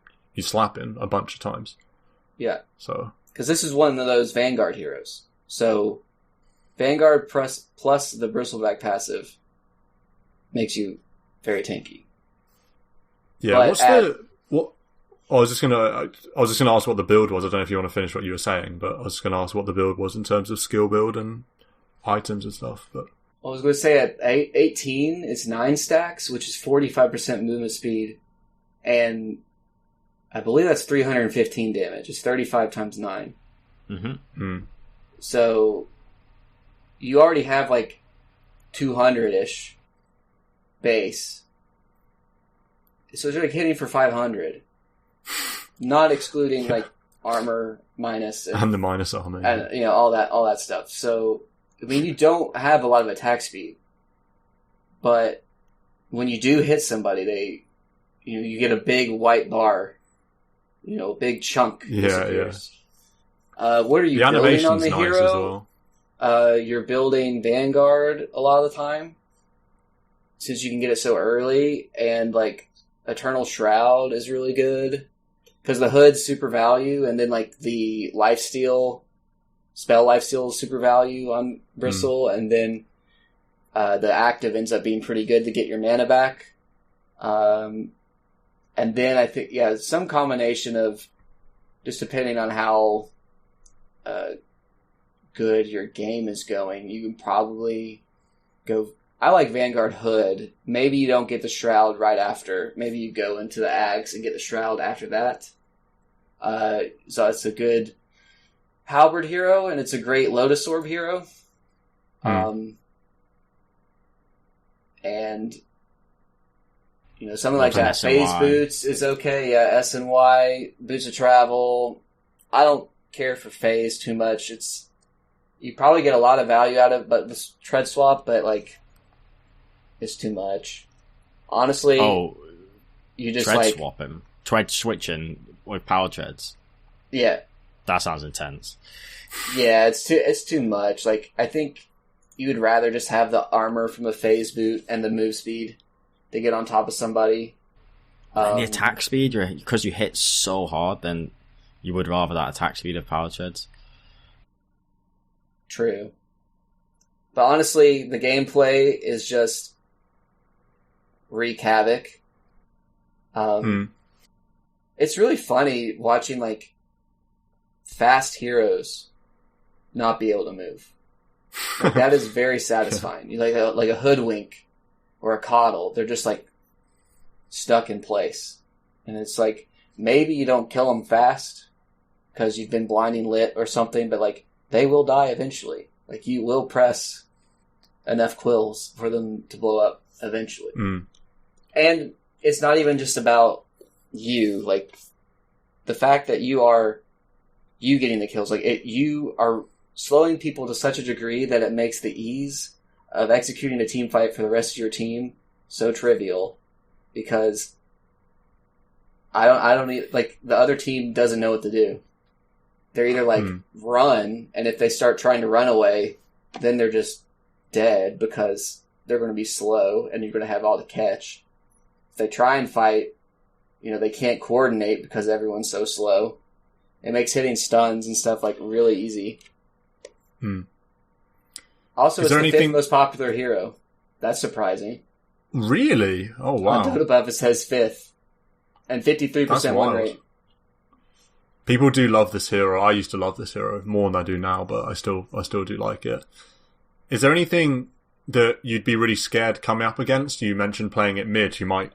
slapping a bunch of times. Yeah. So because this is one of those Vanguard heroes, so. Vanguard plus the Bristleback passive makes you very tanky. Yeah, what? I was just gonna ask what the build was. I don't know if you want to finish what you were saying, but I was just gonna ask what the build was in terms of skill build and items and stuff. But I was going to say at 18, it's 9 stacks, which is 45% movement speed, and I believe that's 315 damage. It's 35 times 9. Mm-hmm. So you already have like 200-ish base. So you're like hitting for 500. Not excluding like armor minus and the minus armor. And all that stuff. So I mean you don't have a lot of attack speed. But when you do hit somebody, you get a big white bar. A big chunk disappears. What are you building on the hero? As well. You're building Vanguard a lot of the time, since you can get it so early, and like Eternal Shroud is really good because the hood's super value, and then like the spell lifesteal is super value on Bristle, and then the active ends up being pretty good to get your mana back. And then I think some combination of just depending on how good your game is going, you can probably go. I like Vanguard Hood. Maybe you don't get the Shroud right after. Maybe you go into the Ags and get the Shroud after that. So it's a good Halberd hero, and it's a great Lotus Orb hero. And something like that. Phase Boots is okay. Yeah, S and Y, Boots of Travel. I don't care for phase too much. You probably get a lot of value out of it, but this tread swap, but like it's too much. Honestly, you just tread swapping, tread switching with power treads. Yeah, that sounds intense. Yeah, it's too much. Like I think you would rather just have the armor from a phase boot and the move speed to get on top of somebody. And the attack speed, because you hit so hard, then you would rather that attack speed of power treads. True. But honestly, the gameplay is just wreak havoc. It's really funny watching like fast heroes not be able to move. Like, that is very satisfying. You like a hoodwink or a coddle. They're just like stuck in place, and it's like maybe you don't kill them fast because you've been blinding lit or something, but like they will die eventually. Like you will press enough quills for them to blow up eventually. And it's not even just about you. Like the fact that you getting the kills, like you are slowing people to such a degree that it makes the ease of executing a team fight for the rest of your team so trivial, because I don't need, like, the other team doesn't know what to do. They're either like run, and if they start trying to run away, then they're just dead because they're going to be slow and you're going to have all the catch. If they try and fight, they can't coordinate because everyone's so slow. It makes hitting stuns and stuff like really easy. Also, it's the fifth most popular hero. That's surprising. Really? Oh, wow. On Dota Buff, it says fifth. And 53% win rate. People do love this hero. I used to love this hero more than I do now, but I still do like it. Is there anything that you'd be really scared coming up against? You mentioned playing it mid. You might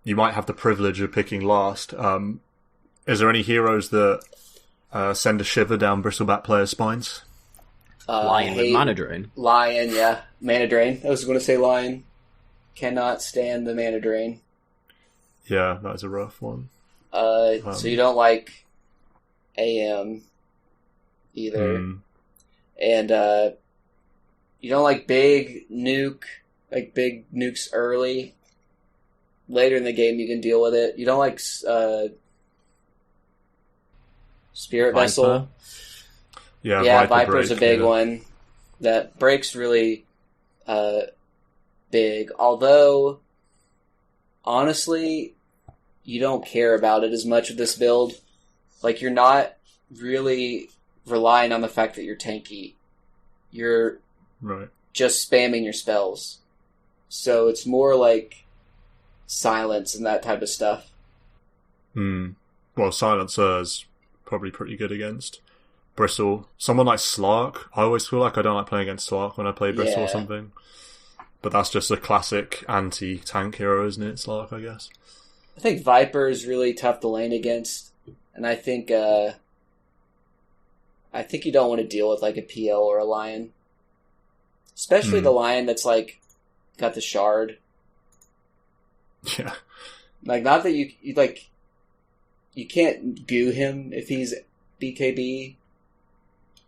have the privilege of picking last. Is there any heroes that send a shiver down Bristleback players' spines? Lion with mana drain. Lion, yeah. Mana drain. I was going to say Lion. Cannot stand the mana drain. Yeah, that is a rough one. So you don't like AM either. And you don't like big nukes early. Later in the game you can deal with it. You don't like Spirit Vessel. Yeah, Viper's a big one. That breaks really big. Although, honestly, you don't care about it as much with this build. Like, you're not really relying on the fact that you're tanky. You're just spamming your spells. So it's more like silence and that type of stuff. Well, silencer's probably pretty good against Bristle. Someone like Slark, I always feel like I don't like playing against Slark when I play Bristle or something. But that's just a classic anti-tank hero, isn't it, Slark, I guess? I think Viper is really tough to lane against. And I think you don't want to deal with like a PL or a Lion. Especially the Lion that's like got the shard. Yeah. Like, not that you can't goo him if he's BKB.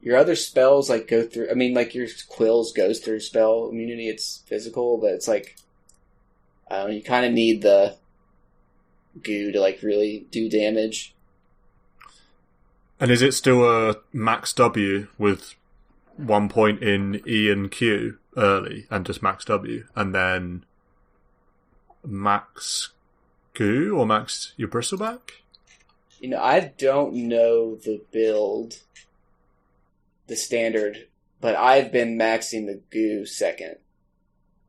Your other spells like go through. I mean, like your Quills goes through spell immunity. It's physical, but it's like you kind of need the goo to like really do damage. And is it still a max W with 1 point in E and Q early, and just max W, and then max goo or max your Bristleback? I don't know the build. The standard, but I've been maxing the goo second.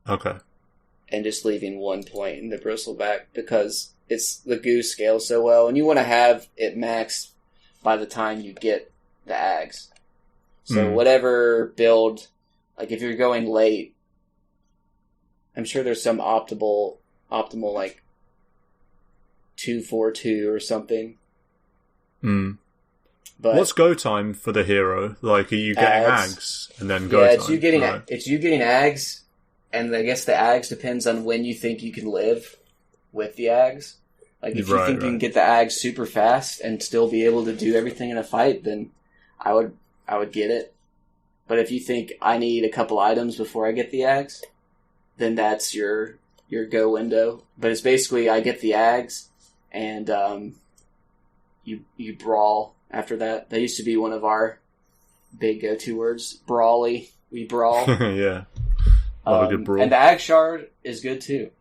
Okay. And just leaving 1 point in the Bristleback because the goo scales so well, and you want to have it maxed by the time you get the Ags. So whatever build, like if you're going late, I'm sure there's some optimal like 2-4-2 or something. But what's go time for the hero? Like, are you getting Ags and then go time? Yeah, it's you getting Ags, and I guess the Ags depends on when you think you can live with the Ags. Like, if you think you can get the Ag super fast and still be able to do everything in a fight, then I would get it. But if you think I need a couple items before I get the Ags, then that's your go window. But it's basically I get the Ags, and you brawl after that. That used to be one of our big go-to words. Brawly. We brawl. Yeah. Love a good brawl. And the Ag Shard is good too.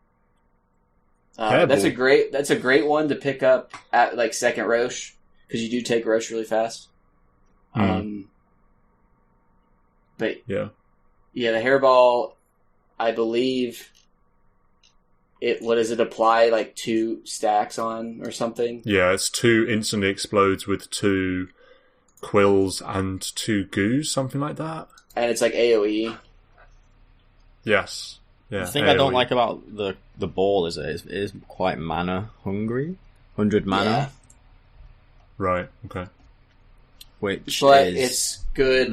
That's a great one to pick up at like second Roche, because you do take Roche really fast. But yeah, the hairball, I believe what does it apply, like 2 stacks on or something? Yeah, it's 2 instantly explodes with 2 quills and 2 goos, something like that. And it's like AoE. Yes. Yeah. The thing I don't like about the ball is it is quite mana hungry. 100 mana. Yeah. Right, okay. But it's good,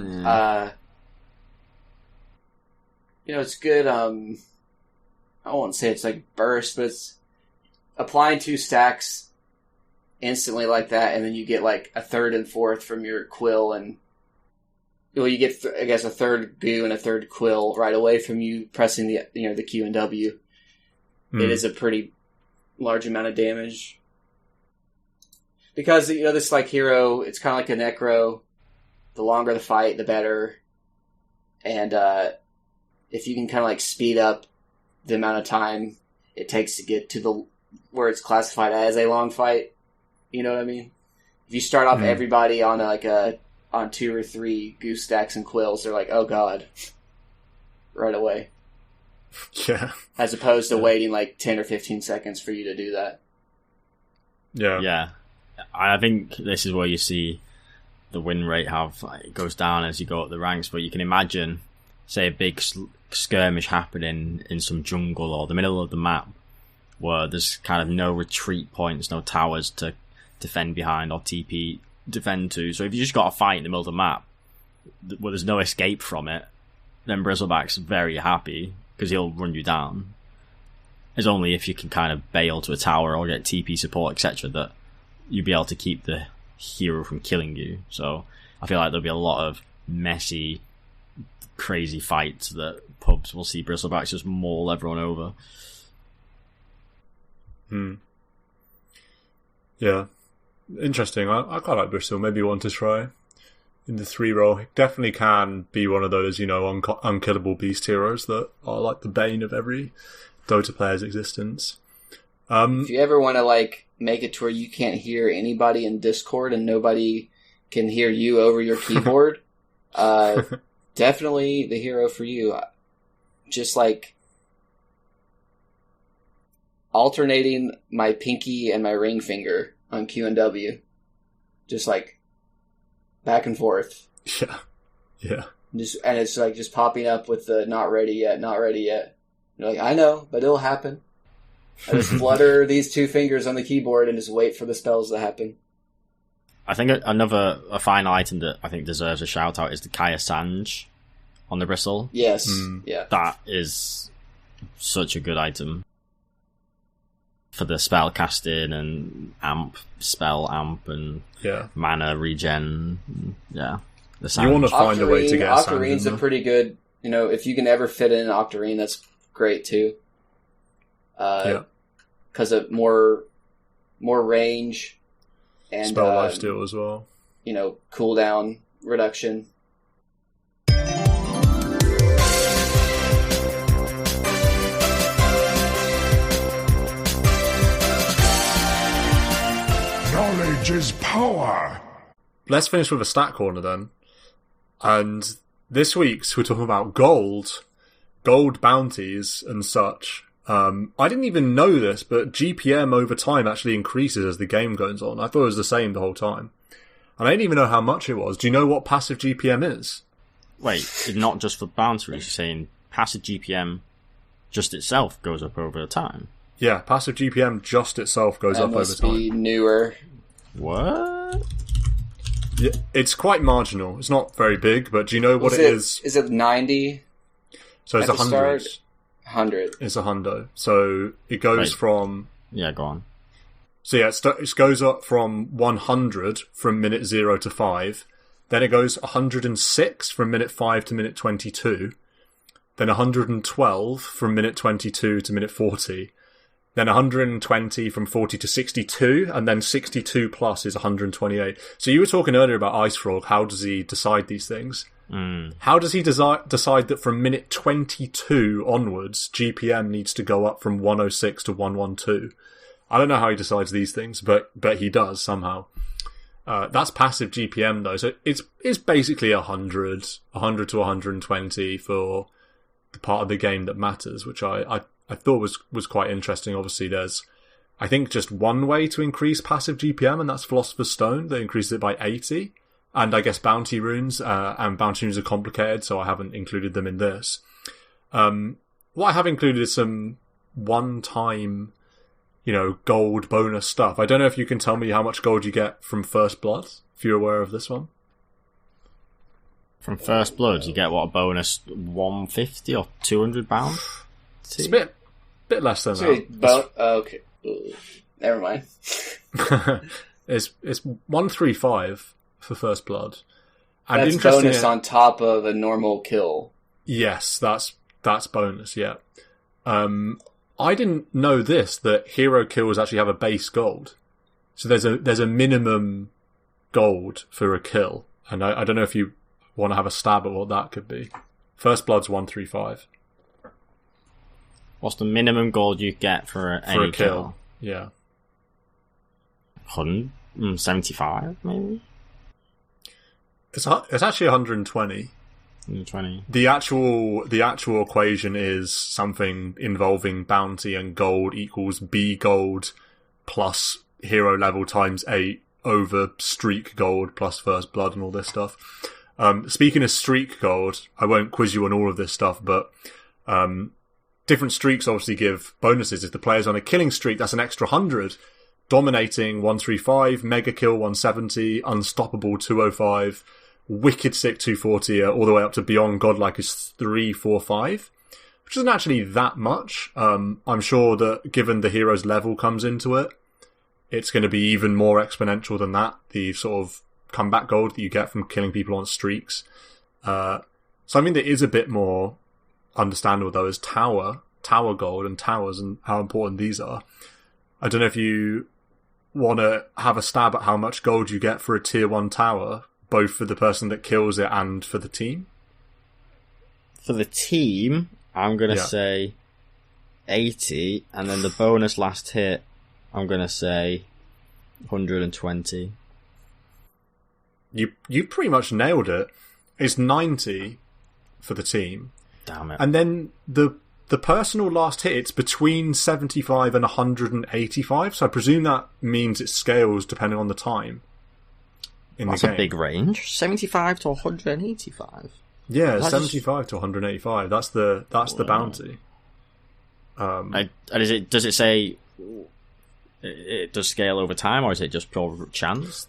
it's good, I won't say it's like burst, but it's applying 2 stacks instantly like that, and then you get like a third and fourth from your quill, and you get I guess a third goo and a third quill right away from you pressing the Q and W. It is a pretty large amount of damage because this like hero, it's kind of like a necro. The longer the fight, the better, and if you can kind of like speed up the amount of time it takes to get to where it's classified as a long fight, you know what I mean? If you start off everybody on on 2 or 3 goose stacks and quills, they're like, oh god, right away. Yeah. As opposed to waiting like 10 or 15 seconds for you to do that. Yeah. Yeah. I think this is where you see the win rate it goes down as you go up the ranks, but you can imagine, say, a big skirmish happening in some jungle or the middle of the map where there's kind of no retreat points, no towers to defend behind or TP defend to. So if you just got a fight in the middle of the map where there's no escape from it, then Bristleback's very happy because he'll run you down. It's only if you can kind of bail to a tower or get TP support, etc., that you'll be able to keep the hero from killing you. So I feel like there'll be a lot of messy, crazy fights that pubs will see Bristlebacks just maul everyone over. Yeah. Interesting. I quite like Bristle. Maybe one to try in the 3 role. Definitely can be one of those, unkillable beast heroes that are like the bane of every Dota player's existence. If you ever want to make it to where you can't hear anybody in Discord and nobody can hear you over your keyboard, definitely the hero for you. Just alternating my pinky and my ring finger on Q and W. Just back and forth. Yeah. Yeah. And it's just popping up with the not ready yet, not ready yet. You're like, I know, but it'll happen. I just flutter these 2 fingers on the keyboard and just wait for the spells to happen. I think a final item that I think deserves a shout out is the Kaya Sanj on the Bristle. Yes. Yeah. That is such a good item for the spell casting and spell amp and mana regen. Yeah. You want to find a way to get Octarine's a pretty good, if you can ever fit in an Octarine, that's great too. Because of more range and spell lifesteal as well. Cooldown reduction. Knowledge is power. Let's finish with a stat corner then. And this week's we're talking about gold bounties and such. I didn't even know this, but GPM over time actually increases as the game goes on. I thought it was the same the whole time. And I didn't even know how much it was. Do you know what passive GPM is? Wait, not just for bounties, you're saying passive GPM just itself goes up over time? Yeah, passive GPM just itself goes up over time. That must be newer. What? Yeah, it's quite marginal. It's not very big, but do you know what it is? Is it 90? So it's 100. 100. It's 100. So it goes from... Yeah, go on. So yeah, it goes up from 100 from minute 0 to 5. Then it goes 106 from minute 5 to minute 22. Then 112 from minute 22 to minute 40. Then 120 from 40 to 62, and then 62 plus is 128. So you were talking earlier about Ice Frog. How does he decide these things? How does he decide that from minute 22 onwards, GPM needs to go up from 106 to 112? I don't know how he decides these things, but he does somehow. That's passive GPM though, so it's basically 100 to 120 for the part of the game that matters, which I thought was quite interesting. Obviously, there's, I think, just one way to increase passive GPM, and that's Philosopher's Stone. They increased it by 80. And I guess bounty runes, and bounty runes are complicated, so I haven't included them in this. What I have included is some one-time, gold bonus stuff. I don't know if you can tell me how much gold you get from First Blood, if you're aware of this one. From First Blood, you get, what, a bonus 150 or 200 pounds? It's a bit less than that. Okay. Never mind. It's 135 for First Blood. And that's bonus on top of a normal kill. Yes, that's bonus, yeah. I didn't know that hero kills actually have a base gold. So there's a minimum gold for a kill. And I don't know if you want to have a stab at what that could be. First Blood's 135. What's the minimum gold you get for any kill? Yeah. 175, maybe? It's actually 120. 120. The actual equation is something involving bounty and gold equals B gold plus hero level times 8 over streak gold plus First Blood and all this stuff. Speaking of streak gold, I won't quiz you on all of this stuff, but different streaks obviously give bonuses. If the player's on a killing streak, that's an extra 100. Dominating 135, Mega Kill 170, Unstoppable 205, Wicked Sick 240, all the way up to Beyond Godlike is 345, which isn't actually that much. I'm sure that given the hero's level comes into it, it's going to be even more exponential than that, the sort of comeback gold that you get from killing people on streaks. Something that is a bit more understandable though is tower gold and towers and how important these are. I don't know if you want to have a stab at how much gold you get for a tier 1 tower, both for the person that kills it and for the team. For the team, I'm going to say 80, and then the bonus last hit, I'm going to say 120. You pretty much nailed it. It's 90 for the team. Damn it. And then the personal last hit, it's between 75 and 185, so I presume that means it scales depending on the time in That's the game. A big range. 75 to 185. Yeah, 75 to 185. That's the bounty. Does it say it does scale over time, or is it just pure chance?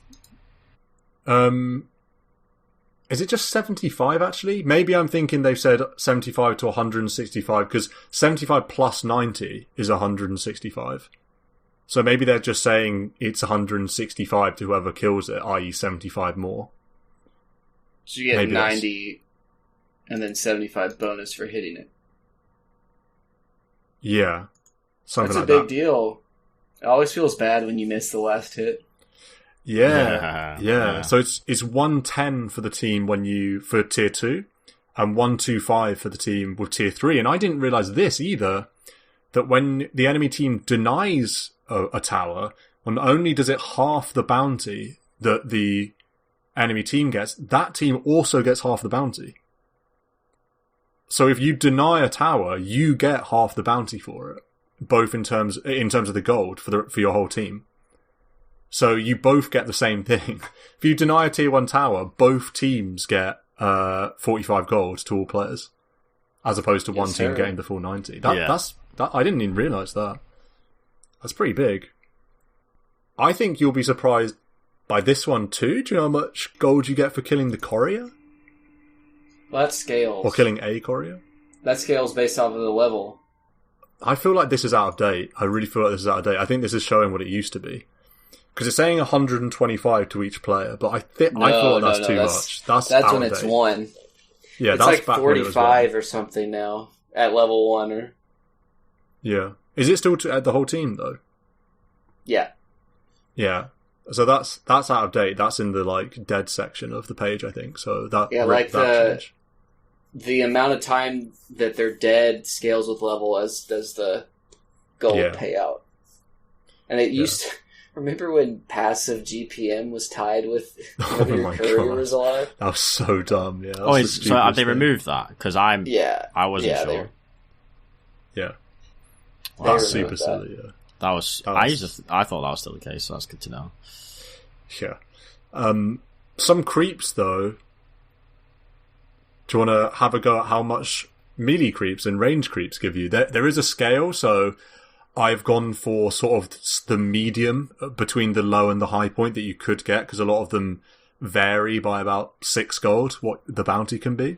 Is it just 75 actually? Maybe I'm thinking they've said 75 to 165 because 75 plus 90 is 165. So maybe they're just saying it's 165 to whoever kills it, i.e. 75 more. So you get maybe 90 and then 75 bonus for hitting it. Yeah. Something That's like a big that. deal. It always feels bad when you miss the last hit. Yeah. So it's 110 for the team for tier 2 and 125 for the team with tier 3. And I didn't realise this either, that when the enemy team denies a tower, not only does it half the bounty that the enemy team gets, that team also gets half the bounty. So if you deny a tower, you get half the bounty for it, both in terms of the gold for your whole team. So you both get the same thing. If you deny a tier 1 tower, both teams get 45 gold to all players, as opposed to one team getting the full 90. That's I didn't even realise that. That's pretty big. I think you'll be surprised by this one too. Do you know how much gold you get for killing the courier? Well, that scales. Or killing a courier? That scales based off of the level. I feel like this is out of date. I really feel like this is out of date. I think this is showing what it used to be. Because it's saying 125 to each player, but I feel like that's too much. That's out when of it's date. 1. Yeah, it's that's like back when it was 45 1. or something now at level 1. Or Yeah. Is it still at the whole team, though? yeah. Yeah. So that's out of date. That's in the, like, dead section of the page, I think. So that... Yeah, like the amount of time that they're dead scales with level, as does the gold payout. And it used to... Remember when passive GPM was tied with whether your courier was alive? That was so dumb, yeah. So have they removed that? Because I wasn't sure. Yeah. Wow. That's super silly, yeah. I thought that was still the case, so that's good to know. Yeah. Some creeps, though. Do you want to have a go at how much melee creeps and range creeps give you? There is a scale, so I've gone for sort of the medium between the low and the high point that you could get, because a lot of them vary by about 6 gold, what the bounty can be.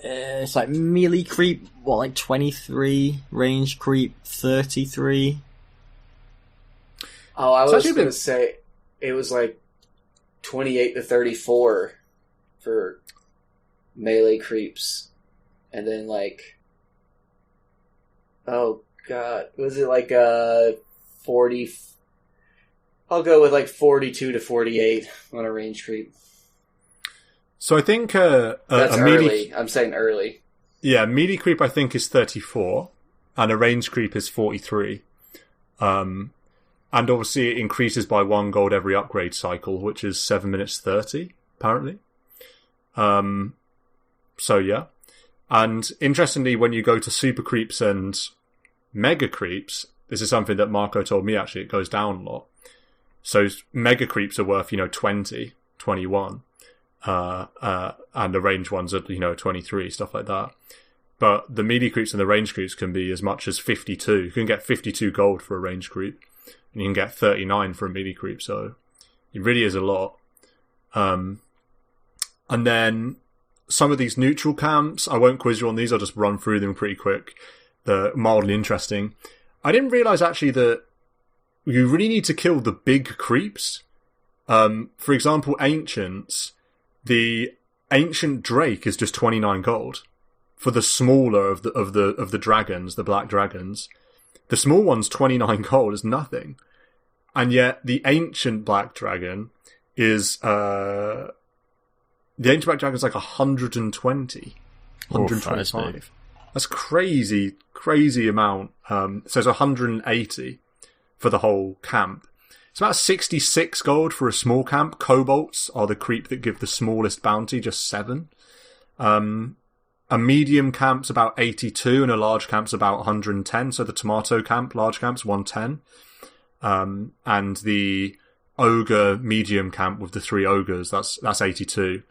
It's like melee creep, like 23, range creep 33. Oh, I was going to say it was like 28 to 34 for melee creeps. And then like... Oh, God. Was it like 40... I'll go with like 42 to 48 on a range creep. So I think... That's early. I'm saying early. Yeah, melee creep I think is 34, and a range creep is 43. And obviously it increases by 1 gold every upgrade cycle, which is 7 minutes 30, apparently. So yeah. And interestingly, when you go to super creeps and mega creeps, this is something that Marco told me actually, it goes down a lot. So mega creeps are worth, 20, 21. And the range ones are, 23, stuff like that. But the melee creeps and the range creeps can be as much as 52. You can get 52 gold for a range creep, and you can get 39 for a melee creep, so it really is a lot. And then some of these neutral camps, I won't quiz you on these, I'll just run through them pretty quick. They're mildly interesting. I didn't realise actually that you really need to kill the big creeps. For example, Ancients, the Ancient Drake is just 29 gold. For the smaller of the dragons, the black dragons. The small one's 29 gold is nothing. And yet the Ancient Black Dragon is the Ancient Black Dragon is like 120. 125. That's crazy amount. So it's 180 for the whole camp. It's about 66 gold for a small camp. Kobolds are the creep that give the smallest bounty, just 7. A medium camp's about 82 and a large camp's about 110. So the tomato camp, large camp's 110. And the ogre medium camp with the 3 ogres, that's 82.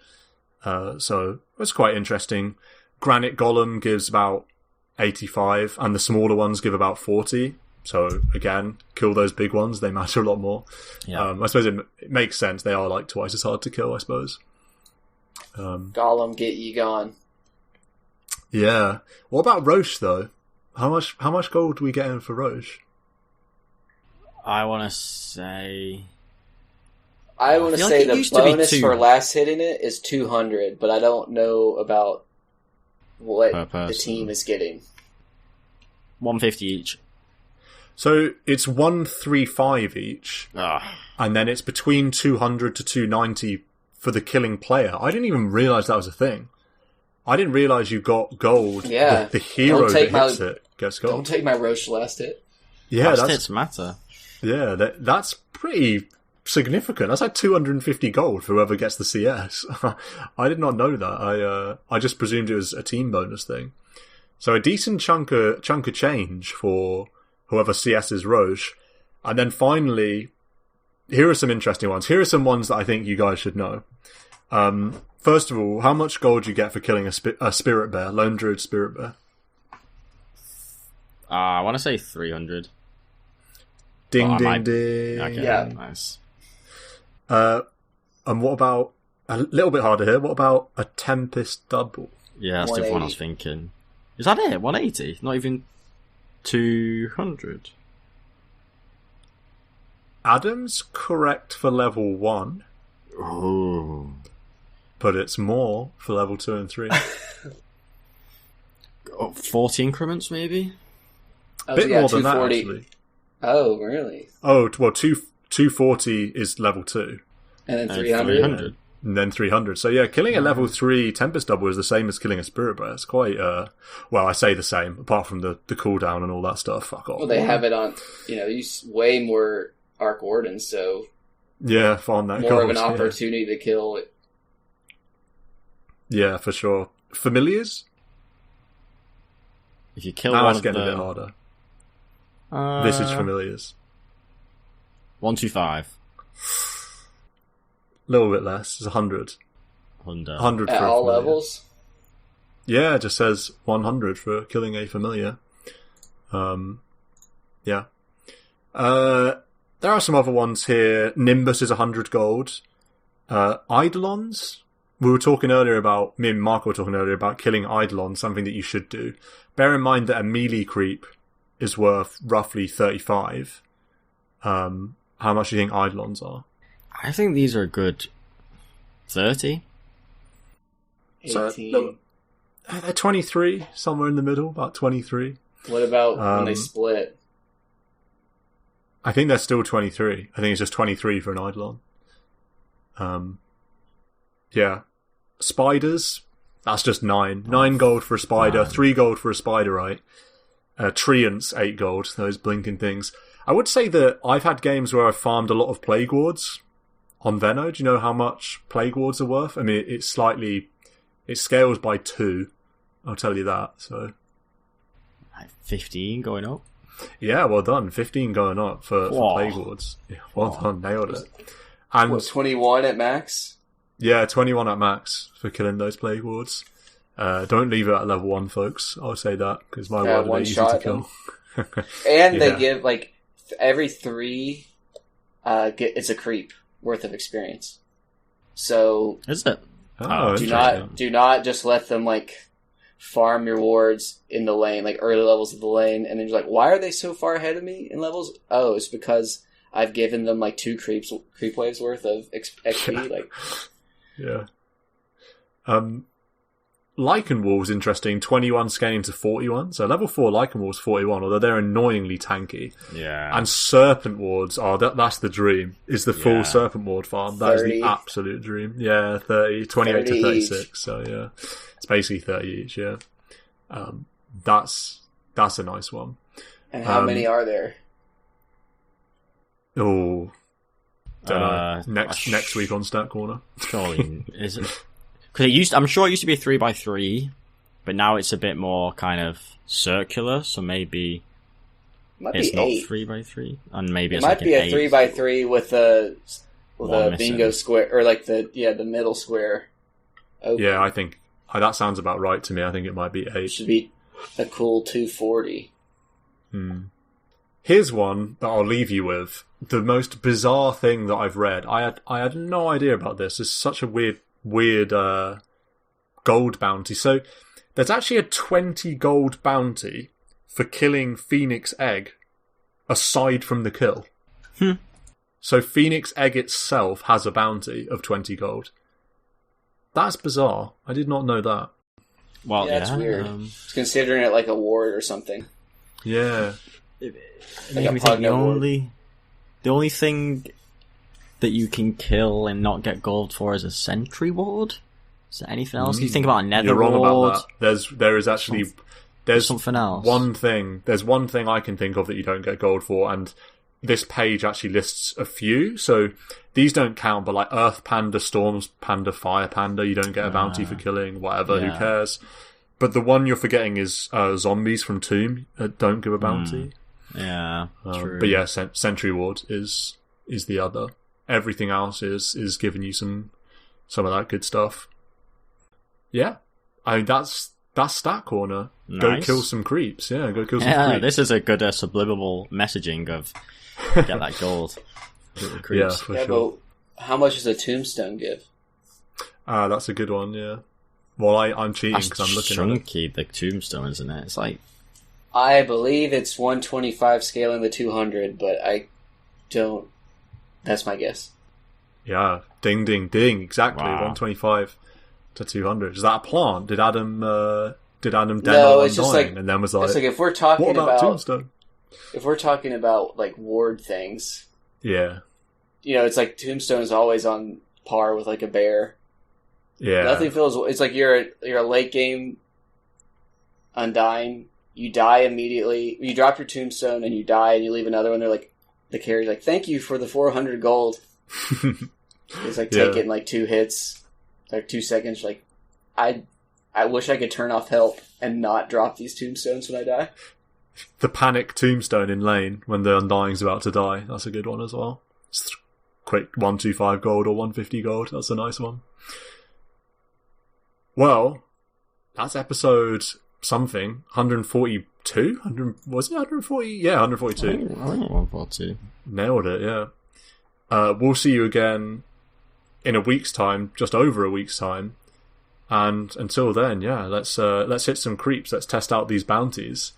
So that's quite interesting. Granite Golem gives about 85, and the smaller ones give about 40. So again, kill those big ones; they matter a lot more. Yeah. I suppose it makes sense. They are like twice as hard to kill, I suppose. Golem, get ye gone. Yeah. What about Roche though? How much gold do we get in for Roche? I want to say the bonus for last hitting it is 200, but I don't know about what the team is getting. 150 each. So it's 135 each, and then it's between 200 to 290 for the killing player. I didn't even realise that was a thing. I didn't realise you got gold. Yeah, the hero that hits it gets gold. Don't take my Roche last hit. Yeah, last hits matter. Yeah, that's pretty significant. That's like 250 gold for whoever gets the CS. I did not know that. I just presumed it was a team bonus thing. So a decent chunk of change for whoever CS's Roche. And then finally, here are some interesting ones. Here are some ones that I think you guys should know. First of all, how much gold do you get for killing a spirit bear, lone druid spirit bear? I want to say 300. Ding. Okay, yeah. Nice. And what about, a little bit harder here, what about a Tempest double? Yeah, that's the one I was thinking. Is that it? 180? Not even 200? Adam's correct for level 1. Oh. But it's more for level 2 and 3. 40 increments, maybe? Oh, Bit so more than that, 240. actually. Oh, really? Oh, well, 240 is level 2. And then 300? And then 300. So yeah, killing a level 3 Tempest Double is the same as killing a Spirit Bear. It's quite, well, I say the same, apart from the cooldown and all that stuff. Fuck off. Well, they have it on, use way more Arc Wardens, so Yeah, find that more gold, of an opportunity to kill it. Yeah, for sure. Familiars? If you kill Now one it's of getting the... a bit harder. Visage Familiars. 125. A little bit less. It's 100. 100 At for a all familiar. levels? Yeah, it just says 100 for killing a familiar. Yeah. There are some other ones here. Nimbus is 100 gold. Eidolons? We were talking earlier about, me and Mark were talking earlier about killing Eidolons, something that you should do. Bear in mind that a melee creep is worth roughly 35. How much do you think Eidolons are? I think these are a good 30. 18. So, look, they're 23, somewhere in the middle, about 23. What about when they split? I think they're still 23. I think it's just 23 for an Eidolon. Yeah. Spiders, that's just 9. 9 gold for a spider, 3 gold for a spider, right? Treants, 8 gold, those blinking things. I would say that I've had games where I've farmed a lot of Plague Wards on Venno. Do you know how much Plague Wards are worth? I mean, it scales by 2. I'll tell you that, so. Like 15 going up. Yeah, well done. 15 going up for Plague Wards. Yeah, well done, nailed it. And What, 21 at max? yeah, 21 at max for killing those Plague Wards. Don't leave it at level 1, folks. I'll say that, because my word, they're easy to kill. And they Yeah. give, every 3, it's a creep worth of experience. So, Is it? Oh, do interesting. not just let them, farm your wards in the lane, early levels of the lane, and then you're like, why are they so far ahead of me in levels? Oh, it's because I've given them, 2 creep waves worth of XP, Yeah. Lycan Wall is interesting. 21 scaling to 41. So level 4 Lycan Wall is 41, although they're annoyingly tanky. Yeah. And Serpent Wards are, that's the dream, is the full Yeah. Serpent Ward farm. That is 30. the absolute dream. Yeah, 30, 28 30 to 36. So yeah, it's basically 30 each, yeah. That's a nice one. And how many are there? Oh, don't know. Next week on Stat Corner. Surely, is it? Because I'm sure it used to be a 3x3, but now it's a bit more kind of circular, so maybe It might it's be not 8. 3x3, and maybe It it's might be an a 8. 3x3 with a One bingo missing. square, or the middle square. Open. Yeah, I think that sounds about right to me. I think it might be 8. It should be a cool 240. Here's one that I'll leave you with. The most bizarre thing that I've read. I had no idea about this. It's such a weird gold bounty. So there's actually a 20 gold bounty for killing Phoenix Egg aside from the kill. So Phoenix Egg itself has a bounty of 20 gold. That's bizarre. I did not know that. Well, Yeah, it's weird. It's considering it like a ward or something. Yeah. It Like makes a me think Pugna the only thing that you can kill and not get gold for is a sentry ward. Is there anything else? You think about a nether You're wrong ward? about that. There is actually there's something else. One thing. There's one thing I can think of that you don't get gold for, and this page actually lists a few. So these don't count, but Earth Panda, Storms Panda, Fire Panda, you don't get a bounty for killing. Whatever, Yeah. who cares? But the one you're forgetting is zombies from Tomb don't give a bounty. Yeah, true. But yeah, Sentry Ward is the other. Everything else is giving you some of that good stuff. Yeah, I mean that's Stat Corner. Go Nice. kill some creeps. Yeah, go kill some Yeah, creeps. this is a good subliminal messaging of get that gold. Kill the Yeah, creeps. for Yeah, sure. but how much does a tombstone give? That's a good one. Yeah. Well, I'm cheating That's because I'm looking at it. chunky, the tombstone, isn't it? It's like... I believe it's 125 scaling the 200, but I don't... That's my guess. Yeah, ding, ding, ding. Exactly, Wow. 125 to 200. Is that a plant? Did Adam demo it's just Undying like... and then was It's like, like if we're talking what about Tombstone? If we're talking about, like, ward things, Yeah. you know, it's like Tombstone is always on par with, like, a bear. Yeah. Nothing feels... It's like you're a late game Undying. You die immediately. You drop your Tombstone and you die and you leave another one. They're like... The carry's like, thank you for the 400 gold. It's like, take it in, like, 2 hits. Like, 2 seconds. Like, I wish I could turn off help and not drop these Tombstones when I die. The panic Tombstone in lane when the Undying's about to die. That's a good one as well. Just quick 125 gold or 150 gold. That's a nice one. Well, that's episode something. 142? Was it 140? Yeah, 142. I think 142. Nailed it, yeah. We'll see you again in a week's time, just over a week's time. And until then, yeah, let's hit some creeps. Let's test out these bounties.